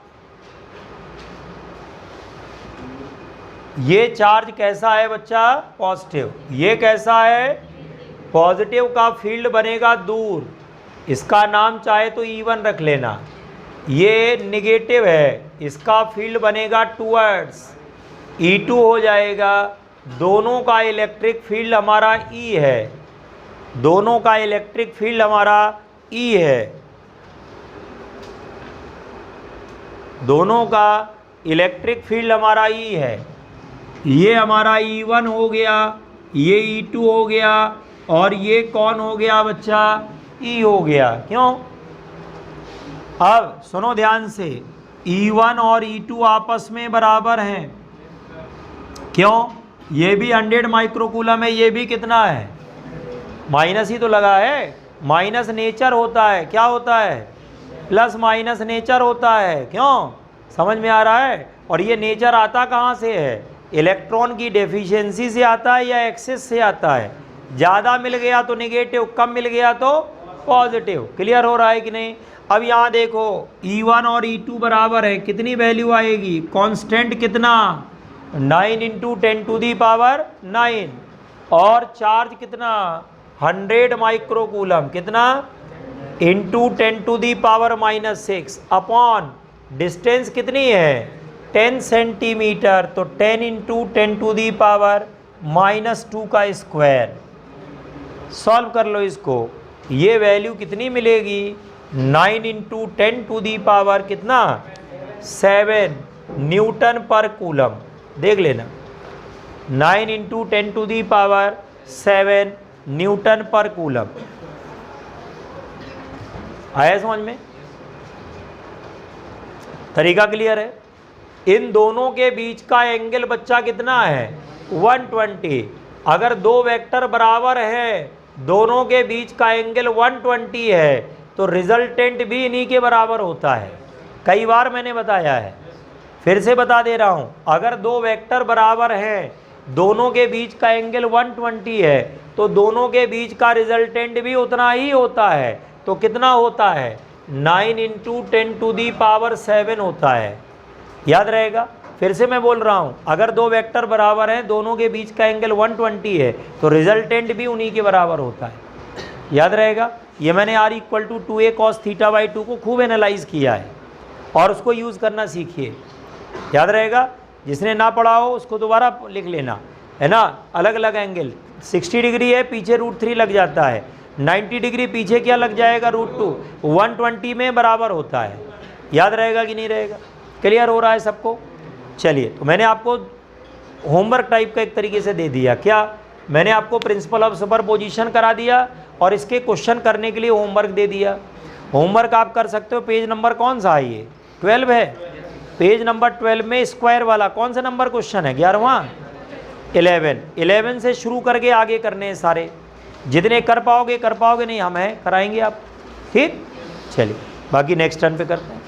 ये चार्ज कैसा है बच्चा? पॉजिटिव। ये कैसा है? पॉजिटिव का फील्ड बनेगा दूर, इसका नाम चाहे तो E1 रख लेना। ये निगेटिव है, इसका फील्ड बनेगा टूवर्ड्स, E2 हो जाएगा। दोनों का इलेक्ट्रिक फील्ड हमारा E है, दोनों का इलेक्ट्रिक फील्ड हमारा E है, दोनों का इलेक्ट्रिक फील्ड हमारा E है। ये हमारा E1 हो गया, ये E2 हो गया, और ये कौन हो गया बच्चा? E हो गया। क्यों? अब सुनो ध्यान से, E1 और E2 आपस में बराबर हैं। क्यों? ये भी 100 माइक्रोकूलम है, ये भी कितना है? माइनस ही तो लगा है। माइनस नेचर होता है, क्या होता है? प्लस माइनस नेचर होता है। क्यों? समझ में आ रहा है? और ये नेचर आता कहाँ से है? इलेक्ट्रॉन की डेफिशिएंसी से आता है या एक्सेस से आता है? ज़्यादा मिल गया तो नेगेटिव, कम मिल गया तो पॉजिटिव। क्लियर हो रहा है कि नहीं? अब यहाँ देखो E1 और E2 बराबर है, कितनी वैल्यू आएगी? कांस्टेंट कितना? 9 × 10⁹ और चार्ज कितना? 100 माइक्रोकूलम। कितना? इंटू 10⁻⁻6 अपॉन डिस्टेंस कितनी है? 10 सेंटीमीटर। तो 10 × 10⁻⁻2 का स्क्वायर। सॉल्व कर लो इसको। ये वैल्यू कितनी मिलेगी? 9 × 10⁻⁷ कितना? 7 न्यूटन पर कूलम। देख लेना, 9 × 10⁻⁷ न्यूटन पर कूलम। आया समझ में? तरीका क्लियर है। इन दोनों के बीच का एंगल बच्चा कितना है? 120। अगर दो वेक्टर बराबर है, दोनों के बीच का एंगल 120 है, तो रिजल्टेंट भी इन्हीं के बराबर होता है। कई बार मैंने बताया है, फिर से बता दे रहा हूँ, अगर दो वेक्टर बराबर हैं, दोनों के बीच का एंगल 120 है, तो दोनों के बीच का रिजल्टेंट भी उतना ही होता है। तो कितना होता है? 9 × 10⁻7 होता है। याद रहेगा? फिर से मैं बोल रहा हूँ, अगर दो वेक्टर बराबर हैं, दोनों के बीच का एंगल 120 है, तो रिजल्टेंट भी उन्हीं के बराबर होता है। याद रहेगा? ये मैंने r = 2a cos θ/2 को खूब एनालाइज किया है और उसको यूज़ करना सीखिए। याद रहेगा? जिसने ना पढ़ा हो उसको दोबारा लिख लेना, है ना। अलग अलग एंगल, 60 डिग्री है, पीछे √3 लग जाता है, 90 डिग्री पीछे क्या लग जाएगा? √2, 120 में बराबर होता है। याद रहेगा कि नहीं रहेगा? क्लियर हो रहा है सबको? चलिए, तो मैंने आपको होमवर्क टाइप का एक तरीके से दे दिया। क्या मैंने आपको प्रिंसिपल ऑफ सुपरपोजिशन करा दिया और इसके क्वेश्चन करने के लिए होमवर्क दे दिया। होमवर्क आप कर सकते हो। पेज नंबर कौन सा है? ये 12 है। पेज नंबर 12 में स्क्वायर वाला कौन सा नंबर क्वेश्चन है? 11वां, 11 से शुरू करके आगे करने हैं सारे। जितने कर पाओगे, नहीं हम हैं, कराएंगे आप। ठीक, चलिए, बाकी नेक्स्ट टर्न पे करते हैं।